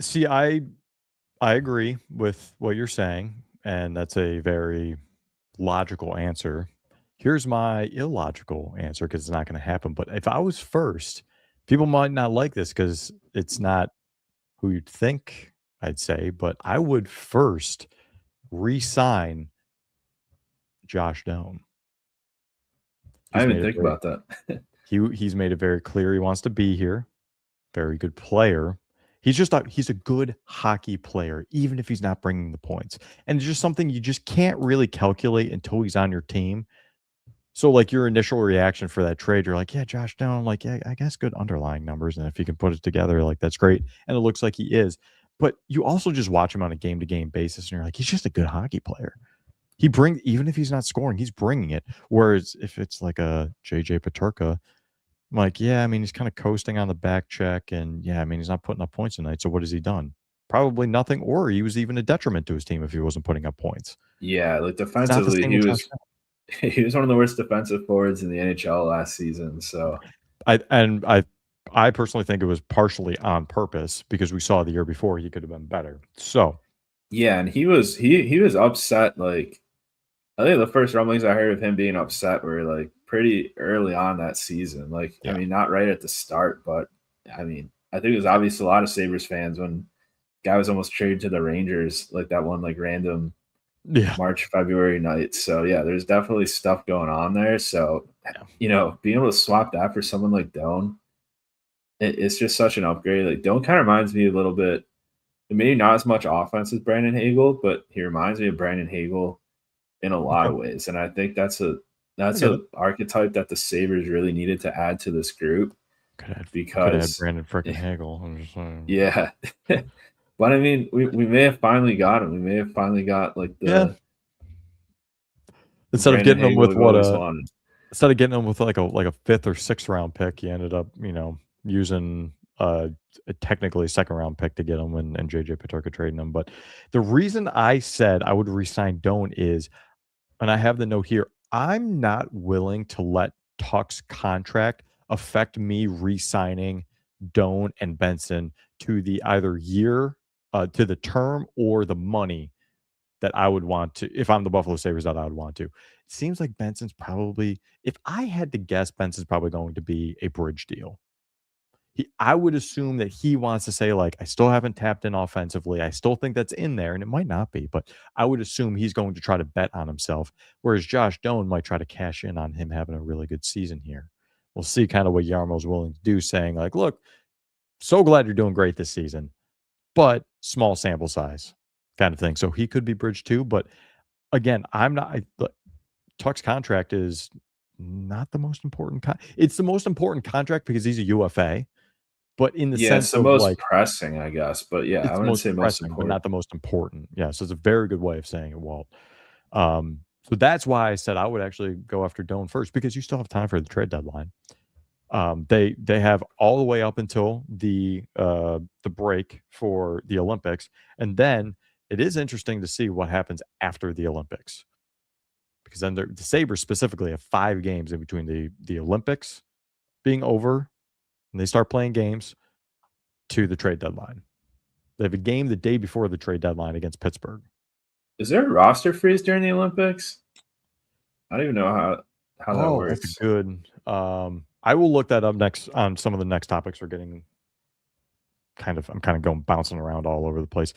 See, I agree with what you're saying, and that's a very logical answer. Here's my illogical answer because it's not going to happen. But if I was first, people might not like this because it's not who you'd think I'd say, but I would first re-sign Josh Doan. I He's didn't made even it think very about that. he's made it very clear he wants to be here. Very good player. He's a good hockey player, even if he's not bringing the points. And it's just something you just can't really calculate until he's on your team. So, like, your initial reaction for that trade, you're like, "Yeah, Josh Doan, like, yeah, I guess good underlying numbers, and if he can put it together, like, that's great." And it looks like he is. But you also just watch him on a game-to-game basis, and you're like, "He's just a good hockey player." Even if he's not scoring, he's bringing it. Whereas if it's like a JJ Peterka, I'm like, yeah, I mean, he's kind of coasting on the back check, and yeah, I mean, he's not putting up points tonight. So what has he done? Probably nothing, or he was even a detriment to his team if he wasn't putting up points. Yeah, like It's not the defensively, same with Josh Down. he was one of the worst defensive forwards in the NHL last season. So I personally think it was partially on purpose because we saw the year before he could have been better. So yeah, and he was upset. Like I think the first rumblings I heard of him being upset were like pretty early on that season. Like I yeah, mean, not right at the start, but I mean, I think it was obvious to a lot of Sabres fans when guy was almost traded to the Rangers, like that one like random yeah, March, February night. So yeah, there's definitely stuff going on there. So yeah. being able to swap that for someone like Doan, it's just such an upgrade. Like Doan kind of reminds me a little bit, maybe not as much offense as Brandon Hagel, but he reminds me of Brandon Hagel in a lot Okay, of ways. And I think that's I get it. archetype that the Sabres really needed to add to this group Could add because Brandon frickin' Hagel. I'm just saying. yeah. But I mean, we may have finally got him. We may have finally got like Yeah. the Instead of Brandon getting them Hagel with we've what always wanted. instead of getting him with like a fifth or sixth round pick, you ended up, using a technically second round pick to get him and JJ Paterka trading him. But the reason I said I would resign Doan is, and I have the note here, I'm not willing to let Tuck's contract affect me re-signing Doan and Benson to the either year, to the term or the money that I would want to, if I'm the Buffalo Sabres, that I would want to. It seems like Benson's probably, if I had to guess, Benson's probably going to be a bridge deal. I would assume that he wants to say, like, I still haven't tapped in offensively. I still think that's in there, and it might not be, but I would assume he's going to try to bet on himself. Whereas Josh Doan might try to cash in on him having a really good season here. We'll see kind of what Yarmo's willing to do, saying, like, look, so glad you're doing great this season, but small sample size kind of thing. So he could be bridge too. But again, I'm not, Tuck's contract is not the most important. It's the most important contract because he's a UFA. But in the Yeah, it's sense the of most like, pressing, I guess. But yeah, I it's the wouldn't most say most pressing, but important. not the most important. Yeah, so it's a very good way of saying it, Walt. So that's why I said I would actually go after Doan first because you still have time for the trade deadline. They have all the way up until the break for the Olympics, and then it is interesting to see what happens after the Olympics because then the Sabres specifically have 5 games in between the Olympics being over and they start playing games to the trade deadline. They have a game the day before the trade deadline against Pittsburgh. Is there a roster freeze during the Olympics? I don't even know how that Oh, that's a works. good. I will look that up next on some of the next topics we're getting. I'm kind of going bouncing around all over the place.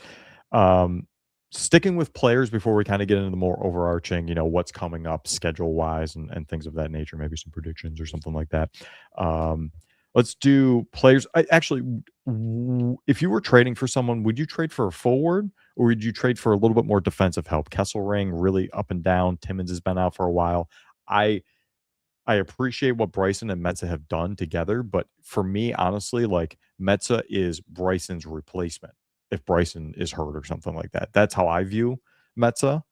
Um, Sticking with players before we kind of get into the more overarching, what's coming up schedule wise and things of that nature, maybe some predictions or something like that. Um, let's do players. If you were trading for someone, would you trade for a forward or would you trade for a little bit more defensive help? Kesselring really up and down. Timmins has been out for a while. I I appreciate what Bryson and Metza have done together, but for me, honestly, like Metza is Bryson's replacement if Bryson is hurt or something like that. That's how I view Metza.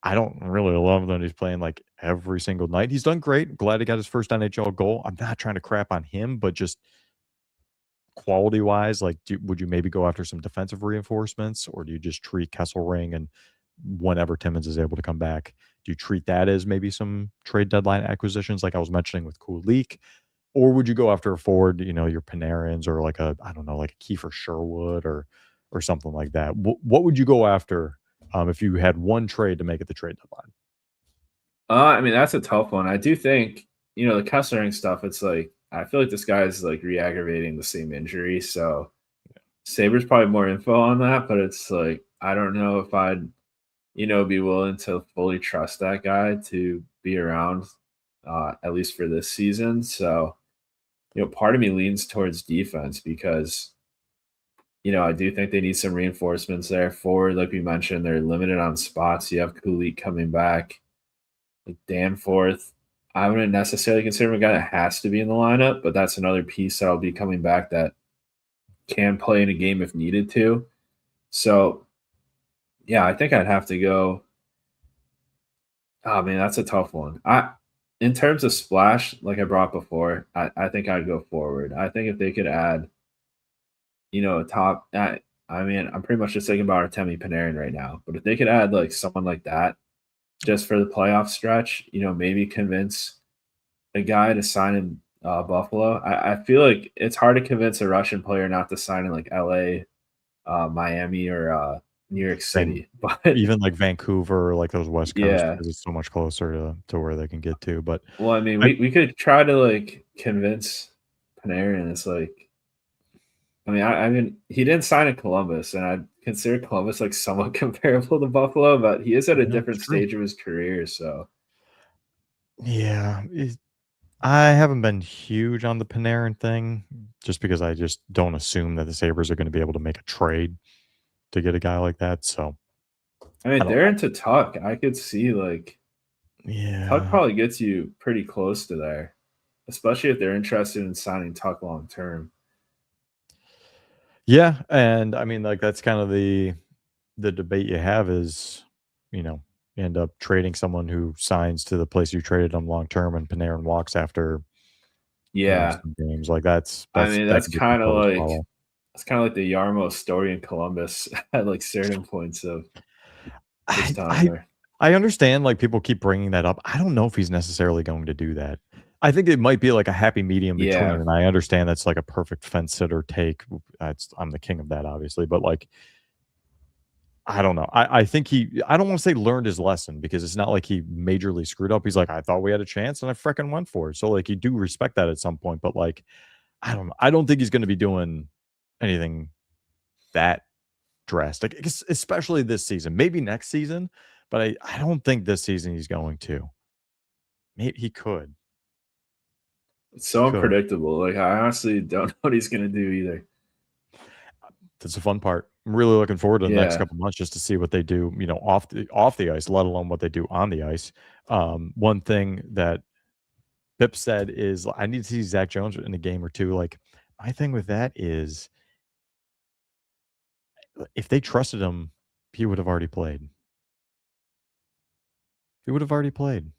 I don't really love that he's playing like every single night. He's done great. Glad he got his first NHL goal. I'm not trying to crap on him, but just quality wise, like, would you maybe go after some defensive reinforcements, or do you just treat Kesselring and whenever Timmins is able to come back, do you treat that as maybe some trade deadline acquisitions, like I was mentioning with Kulik, or would you go after a forward, your Panarins or like a I don't know, like a Kiefer Sherwood or something like that? What would you go after if you had one trade to make at the trade deadline? I mean, that's a tough one. I do think, the Kessering stuff, it's like, I feel like this guy is like re aggravating the same injury. So Sabre's probably more info on that, but it's like, I don't know if I'd, be willing to fully trust that guy to be around, at least for this season. So, part of me leans towards defense because, I do think they need some reinforcements there. Forward, like we mentioned, they're limited on spots. You have Kulik coming back. Like Danforth, I wouldn't necessarily consider him a guy that has to be in the lineup, but that's another piece that'll be coming back that can play in a game if needed to. So, yeah, I think I'd have to go. Oh man, that's a tough one. In terms of splash, like I brought before, I think I'd go forward. I think if they could add, a top. I mean, I'm pretty much just thinking about Artemi Panarin right now, but if they could add like someone like that just for the playoff stretch, maybe convince a guy to sign in Buffalo. I feel like it's hard to convince a Russian player not to sign in like LA, Miami, or New York Van, City. But Even like Vancouver, like those West Coast, yeah, because it's so much closer to where they can get to. But well, I mean, I, we could try to like convince Panarin. It's like, I mean, he didn't sign in Columbus, and I consider Columbus like somewhat comparable to Buffalo, but he is at a it's different true. stage of his career. So Yeah, I haven't been huge on the Panarin thing just because I just don't assume that the Sabres are going to be able to make a trade to get a guy like that. So I I mean, don't they're into Tuck. I could see like Tuck Yeah. probably gets you pretty close to there, especially if they're interested in signing Tuck long term. Yeah, and I mean, like, that's kind of the debate you have is, you know, You end up trading someone who signs to the place you traded them long term, and Panarin walks after Yeah. some games. Like that's I that's mean, that could be a tough pill to swallow. that's kind of like the Yarmo story in Columbus at like certain points of his I time I there. I understand, like, people keep bringing that up. I don't know if he's necessarily going to do that. I think it might be, like, a happy medium between, Yeah. and I understand that's, like, a perfect fence sitter take. That's I'm the king of that, obviously, but, like, I don't know. I think I don't wanna say learned his lesson because it's not like he majorly screwed up. He's like, "I thought we had a chance, and I freaking went for it." So, like, you do respect that at some point, but, like, I don't know. I don't think he's gonna be doing anything that drastic, especially this season. Maybe next season, but I don't think this season he's going to. Maybe he could. It's He so could. unpredictable. Like I honestly don't know what he's gonna do either. That's the fun part. I'm really looking forward to the next Yeah. couple months just to see what they do, off the ice, let alone what they do on the ice. One thing that Pip said is, "I need to see Zach Jones in a game or two." Like, my thing with that is, if they trusted him, he would have already played. He would have already played.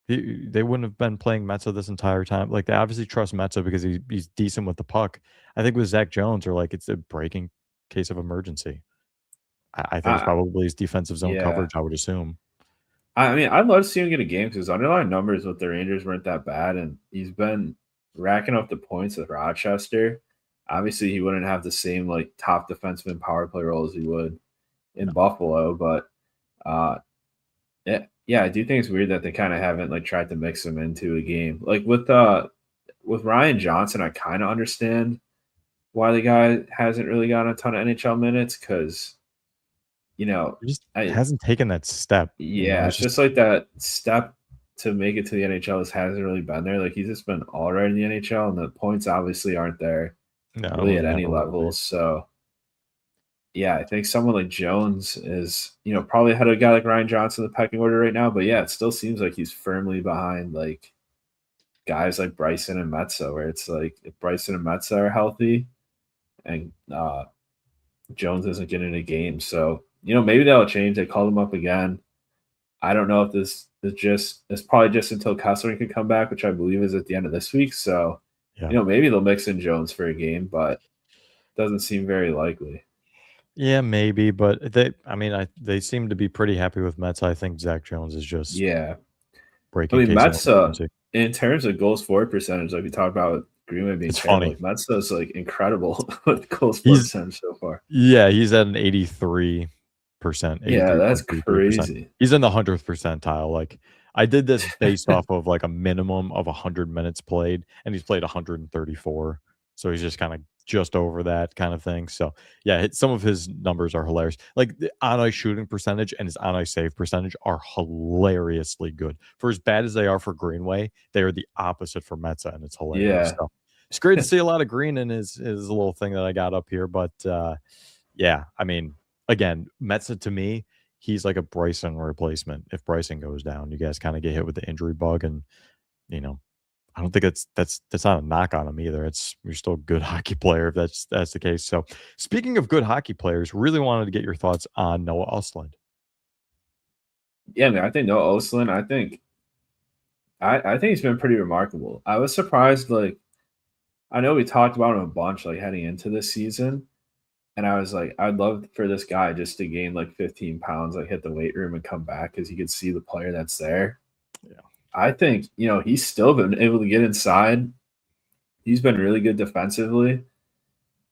They wouldn't have been playing Metza this entire time. Like, they obviously trust Metza because he's decent with the puck. I think with Zach Jones, or like, it's a breaking case of emergency. I think it's I probably his defensive zone yeah. coverage, I would assume. I mean, I'd love to see him get a game because his underlying numbers with the Rangers weren't that bad, and he's been racking up the points with Rochester. Obviously, he wouldn't have the same like top defenseman power play role as he would in No. Buffalo, but uh, yeah, I do think it's weird that they kind of haven't like tried to mix him into a game. Like with Ryan Johnson, I kind of understand why the guy hasn't really gotten a ton of NHL minutes because you know He just I hasn't taken that step, yeah, he's it's just just like that step to make it to the NHL just hasn't really been there. Like he's just been all right in the NHL, and the points obviously aren't there really no, at any never will level. be. So yeah, I think someone like Jones is, probably ahead of a guy like Ryan Johnson in the pecking order right now. But yeah, it still seems like he's firmly behind like guys like Bryson and Metza, where it's like if Bryson and Metza are healthy and Jones isn't getting a game. So, maybe that'll change. They called him up again. I don't know if this is just it's probably just until Kessler can come back, which I believe is at the end of this week. So, Yeah. maybe they'll mix in Jones for a game, but doesn't seem very likely. Yeah, maybe, but they seem to be pretty happy with Mets. I think Zach Jones is just Yeah. I breaking mean, case of Metza, emergency. in terms of goals for percentage, like we talked about Greenway being It's terrible, funny. like Metza is like incredible with goals for He's percentage so far. Yeah, he's at an 83%, Yeah, that's 83.33%. crazy. He's in the 100th percentile. Like, I did this based off of, like, a minimum of 100 minutes played, and he's played 134. So he's just kinda just over that kind of thing. So, yeah, some of his numbers are hilarious. Like, the on-ice shooting percentage and his on-ice save percentage are hilariously good. For as bad as they are for Greenway, they are the opposite for Metsä, and it's hilarious. Yeah. So, it's great to see a lot of green in his little thing that I got up here, but, yeah, I mean, again, Metsa to me, he's like a Bryson replacement. If Bryson goes down, you guys kind of get hit with the injury bug, and you know, I don't think that's not a knock on him either. It's You're still a good hockey player if that's the case. So, speaking of good hockey players, really wanted to get your thoughts on Noah Ostlund. Yeah, man, I think Noah Oslin, I think he's been pretty remarkable. I was surprised, like I know we talked about him a bunch like heading into this season. And I was like, I'd love for this guy just to gain like 15 pounds, like hit the weight room and come back because you could see the player that's there. Yeah, I think, he's still been able to get inside. He's been really good defensively.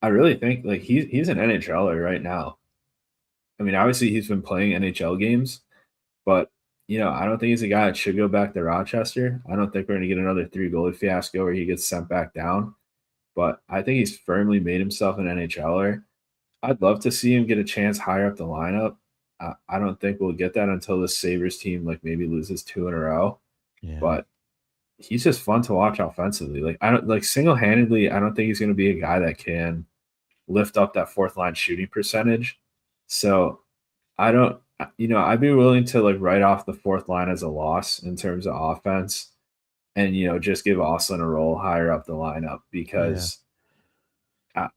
I really think like he's an NHLer right now. I mean, obviously he's been playing NHL games, but I don't think he's a guy that should go back to Rochester. I don't think we're gonna get another 3 goalie fiasco where he gets sent back down. But I think he's firmly made himself an NHLer. I'd love to see him get a chance higher up the lineup. I don't think we'll get that until the Sabres team like maybe loses 2 in a row. yeah, But he's just fun to watch offensively. Like I don't like single handedly. I don't think he's going to be a guy that can lift up that fourth line shooting percentage. So I don't. I'd be willing to like write off the fourth line as a loss in terms of offense, and just give Austin a role higher up the lineup yeah. because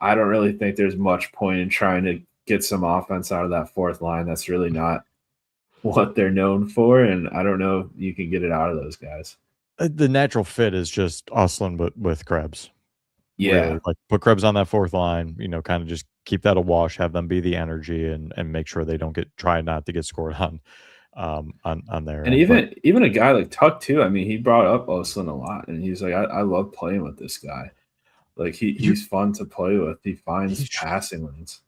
I don't really think there's much point in trying to get some offense out of that fourth line. That's really not what they're known for, and I don't know if you can get it out of those guys. The natural fit is just Uslan, but with Krebs. Really, Yeah. like, put Krebs on that 4th line, kinda just keep that awash, have them be the energy, and make sure they don't try not to get scored on their And end, but even a guy like Tuck too. I mean, he brought up Oslin a lot, and he's like, I love playing with this guy. Like you he's fun to play with. He finds he's passing lanes.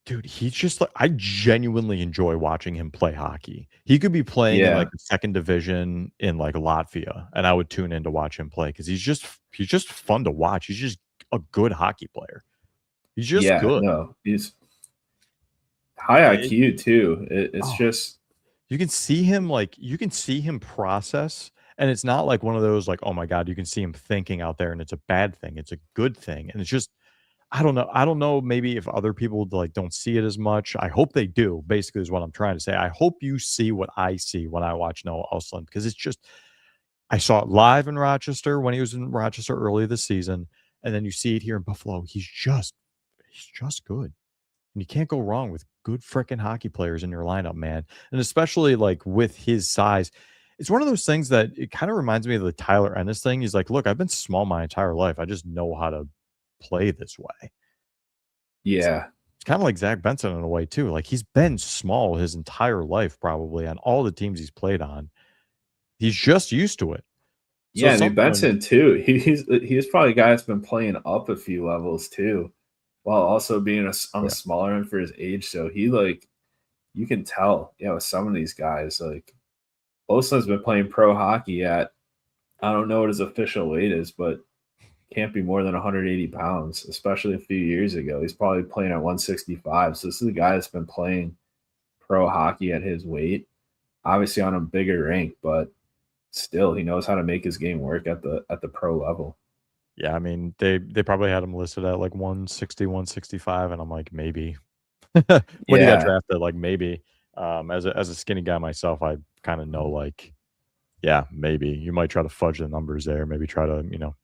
dude, he's just like I genuinely enjoy watching him play hockey. He could be playing in, like, Yeah, the 2nd division in, like, Latvia, and I would tune in to watch him play because he's just fun to watch. He's just a good hockey player. He's just yeah. good. No, he's high It IQ too. It's oh, just you can see him process, and it's not like one of those, like, oh my god, you can see him thinking out there, and it's a bad thing. It's a good thing, and it's just I don't know, maybe if other people, like, don't see it as much. I hope they do, basically, is what I'm trying to say. I hope you see what I see when I watch Noah Östlund because it's just I saw it live in Rochester when he was in Rochester early this season, and then you see it here in Buffalo. He's just good. And you can't go wrong with good freaking hockey players in your lineup, man. And especially like with his size. It's one of those things that it kind of reminds me of the Tyler Ennis thing. He's like, look, I've been small my entire life. I just know how to play this way. It's, yeah, it's kind of like Zach Benson in a way, too. Like he's been small his entire life, probably on all the teams he's played on. He's just used to it. So yeah. I mean something, Benson too. He's probably a guy that's been playing up a few levels too, while also being on the yeah, smaller end for his age. So he like you can tell, with some of these guys like Oslin's been playing pro hockey at I don't know what his official weight is, but can't be more than 180 pounds, especially a few years ago. He's probably playing at 165. So this is a guy that's been playing pro hockey at his weight, obviously on a bigger rink, but still he knows how to make his game work at the pro level. yeah. I mean, they probably had him listed at like 160, 165, and I'm like, maybe. When he got Yeah. drafted, like, maybe. As a skinny guy myself, I kinda know, like, yeah, maybe. You might try to fudge the numbers there, maybe try to,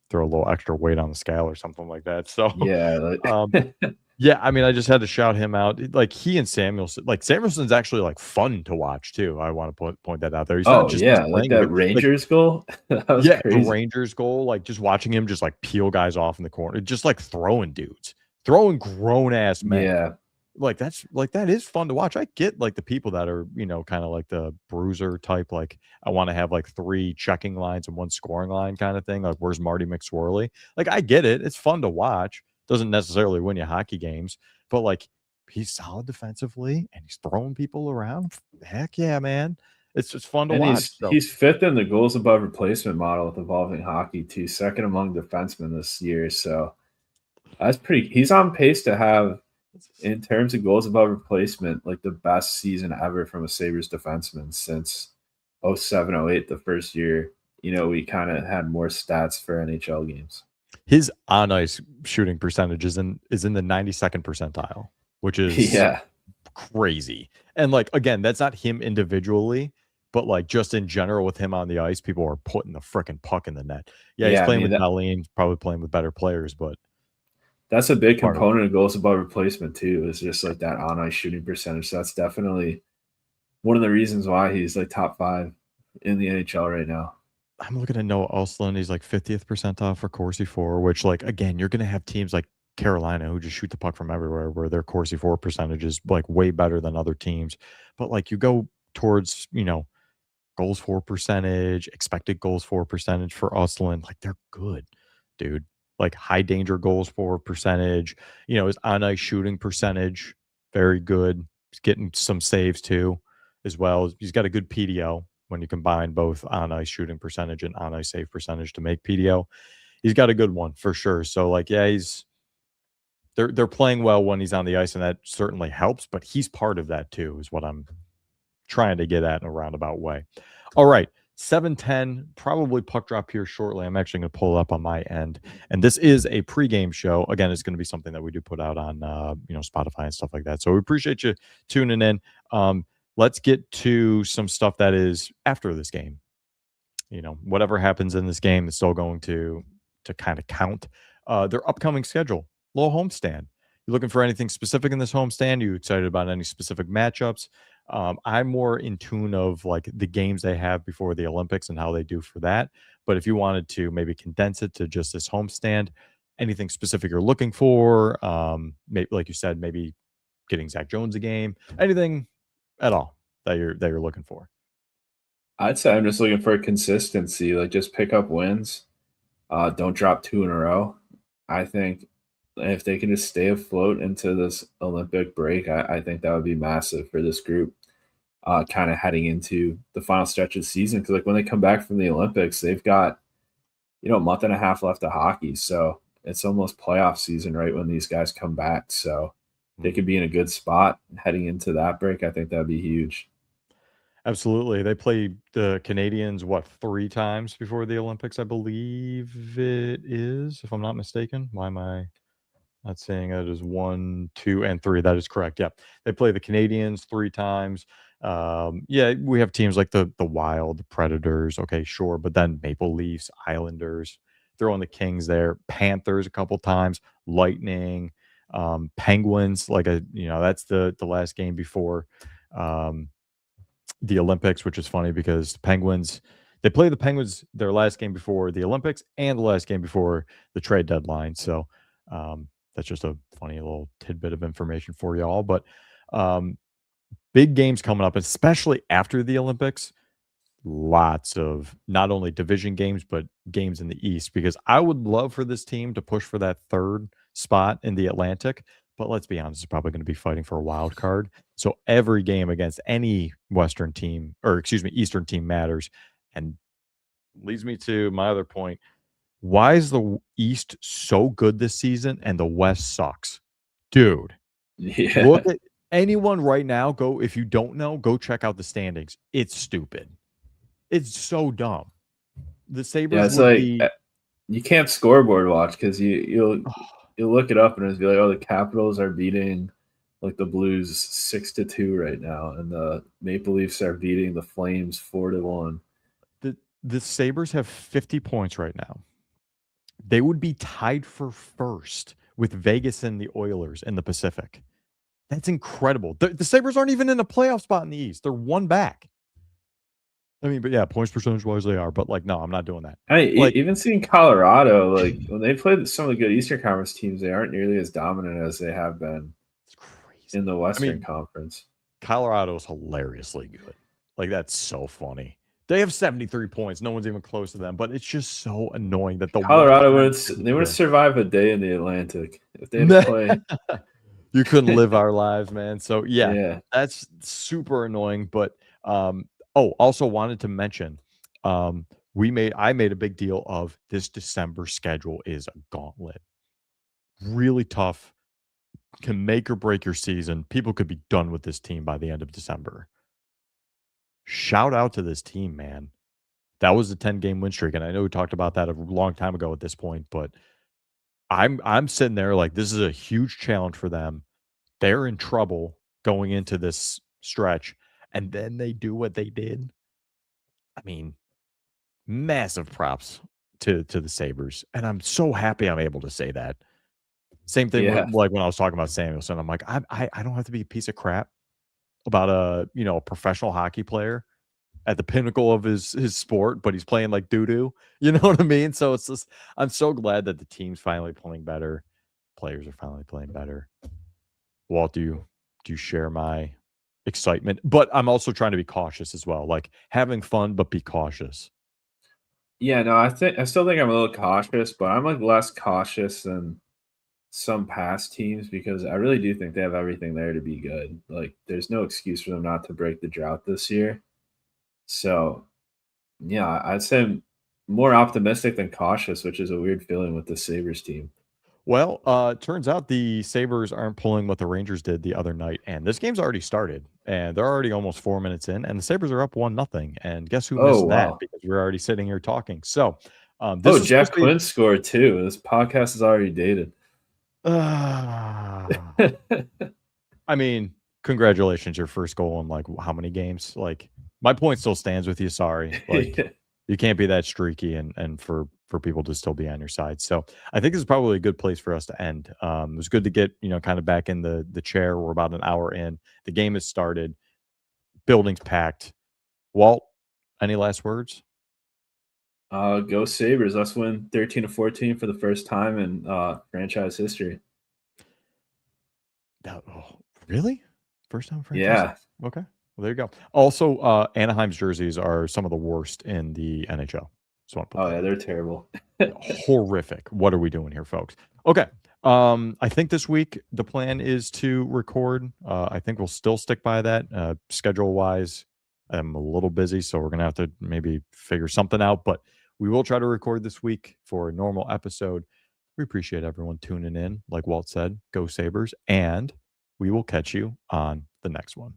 throw a little extra weight on the scale or something like that. So, Yeah. um, Like, yeah, I mean, I just had to shout him out. Like, he and Samuelson like, Samuelson's actually, like, fun to watch too. I wanna point that out there. He's not oh just his yeah, like playing that ability like, Rangers goal. That was yeah, the crazy. Rangers goal, like, just watching him just, like, peel guys off in the corner, just, like, throwing dudes, throwing grown ass men. Yeah. Like, that is fun to watch. I get, like, the people that are, kinda like the bruiser type, like, I wanna have, like, 3 checking lines and 1 scoring line kinda thing, like, where's Marty McSorley? Like, I get it. It's fun to watch. Doesn't necessarily win you hockey games, but, like, he's solid defensively and he's throwing people around. Heck yeah, man. It's just fun to And watch, so he's fifth in the goals above replacement model with evolving hockey too, second among defensemen this year. So that's pretty. He's on pace to have, in terms of goals above replacement, like the best season ever from a Sabres defenseman since 07-08, the first year. We kind of had more stats for NHL games. his on ice shooting percentage is in the 92nd percentile, which is Yeah, crazy. And, like, again, that's not him individually, but, like, just in general with him on the ice, people are putting the frickin' puck in the net. Yeah, he's yeah. I playing mean with Dahlin, probably playing with better players, but that's a big part of component of goals above replacement too. Is just like that on ice shooting percentage. So that's definitely one of the reasons why he's like top five in the NHL right now. I'm looking at Noah Östlund, he's, like, 50th percentile for Corsi 4, which, like, again, you're gonna have teams like Carolina who just shoot the puck from everywhere, where their Corsi 4 percentage is, like, way better than other teams. But, like, you go towards, goals for percentage, expected goals for percentage for Uslan, like, they're good, dude. Like, high danger goals for percentage, his on ice shooting percentage, very good. He's getting some saves too, as well. He's got a good PDO when you combine both on ice shooting percentage and on ice save percentage to make PDO. He's got a good one for sure. So, like, yeah, they're playing well when he's on the ice, and that certainly helps, but he's part of that too, is what I'm trying to get at in a roundabout way. All right. 7:10, probably puck drop here shortly. I'm actually going to pull it up on my end. And this is a pregame show. Again, it's going to be something that we do put out on Spotify and stuff like that. So we appreciate you tuning in. Let's get to some stuff that is after this game. Whatever happens in this game is still going to kind of count. Their upcoming schedule, little homestand. You looking for anything specific in this homestand? You excited about any specific matchups? I'm more in tune of like the games they have before the Olympics and how they do for that. But if you wanted to maybe condense it to just this homestand, anything specific you're looking for, maybe like you said, maybe getting Zach Jones a game, anything at all that you're looking for. I'd say I'm just looking for consistency. Like just pick up wins. Don't drop two in a row. I think if they can just stay afloat into this Olympic break, I think that would be massive for this group. Kind of heading into the final stretch of the season, because like when they come back from the Olympics, they've got a month and a half left of hockey, so it's almost playoff season right when these guys come back. So they could be in a good spot heading into that break. I think that'd be huge. Absolutely. They played the Canadians, what, 3 times before the Olympics, I believe it is, if I'm not mistaken. Why am I not saying it is 1, 2, and 3? That is correct. Yeah. They play the Canadians 3 times. Yeah, we have teams like the Wild, the Predators. Okay, sure. But then Maple Leafs, Islanders, throwing the Kings there, Panthers a couple times, Lightning, Penguins, that's the last game before. Um, the Olympics, which is funny because they play the Penguins their last game before the Olympics and the last game before the trade deadline. So that's just a funny little tidbit of information for y'all. But um, big games coming up, especially after the Olympics. Lots of not only division games, but games in the East, because I would love for this team to push for that third spot in the Atlantic. But let's be honest, it's probably going to be fighting for a wild card. So every game against any Western team, or excuse me, Eastern team matters. And leads me to my other point. Why is the East so good this season and the West sucks? Dude, look Yeah, at anyone right now. If you don't know, go check out the standings. It's stupid. It's so dumb. The yeah. Sabres It's would like be you can't scoreboard watch because you'll look it up and it's be like, oh, the Capitals are beating like the Blues 6-2 right now, and the Maple Leafs are beating the Flames 4-1. the Sabres have 50 points right now. They would be tied for first with Vegas and the Oilers in the Pacific. That's incredible. The Sabres aren't even in a playoff spot in the East. They're one back. I mean, but yeah, points percentage wise they are, but like, no, I'm not doing that. I Like, even seeing Colorado, like when they play some of the good Eastern Conference teams, they aren't nearly as dominant as they have been it's crazy. in the I Western mean, Conference. Colorado's hilariously good. Like, that's so funny. They have 73 points. No one's even close to them, but it's just so annoying that the West Colorado would is they would good. survive a day in the Atlantic if they had to play. You couldn't live our lives, man. So yeah, Yeah, that's super annoying. But also wanted to mention, I made a big deal of this December schedule is a gauntlet. Really tough, can make or break your season. People could be done with this team by the end of December. Shout out to this team, man. That was a 10-game win streak. And I know we talked about that a long time ago at this point, but I'm sitting there like this is a huge challenge for them. They're in trouble going into this stretch, and then they do what they did. I mean, massive props to the Sabres, and I'm so happy I'm able to say that. Same thing with yeah. like when I was talking about Samuelson. I'm like, I don't have to be a piece of crap about a professional hockey player at the pinnacle of his sport, but he's playing like doo doo. You know what I mean? So it's just I'm so glad that the team's finally playing better. Players are finally playing better. Walt, do you share my excitement? But I'm also trying to be cautious as well. Like having fun, but be cautious. Yeah, no, I still think I'm a little cautious, but I'm like less cautious than some past teams because I really do think they have everything there to be good. Like there's no excuse for them not to break the drought this year. So yeah, I'd say I'm more optimistic than cautious, which is a weird feeling with the Sabres team. Well, turns out the Sabres aren't pulling what the Rangers did the other night, and this game's already started, and they're already almost 4 minutes in, and the Sabres are up 1-0. And guess who Oh missed that? wow. Because we're already sitting here talking. So this Oh, was supposed Jack to be Quinn scored too. This podcast is already dated. uh, I mean, congratulations, your first goal in like how many games? Like my point still stands with you. Sorry. Like you can't be that streaky and for people to still be on your side. So I think this is probably a good place for us to end. It was good to get, kind of back in the chair. We're about an hour in. The game has started. building's packed. Walt, any last words? Go Sabres. Let's win 13-14 for the first time in franchise history. Really? First time franchise? Yeah. Okay. Well, there you go. Also, Anaheim's jerseys are some of the worst in the NHL. Just want to put Oh that yeah, out they're there. terrible. Horrific. What are we doing here, folks? Okay. I think this week the plan is to record. I think we'll still stick by that. Schedule wise, I'm a little busy, so we're gonna have to maybe figure something out. But we will try to record this week for a normal episode. We appreciate everyone tuning in. Like Walt said, go Sabres, and we will catch you on the next one.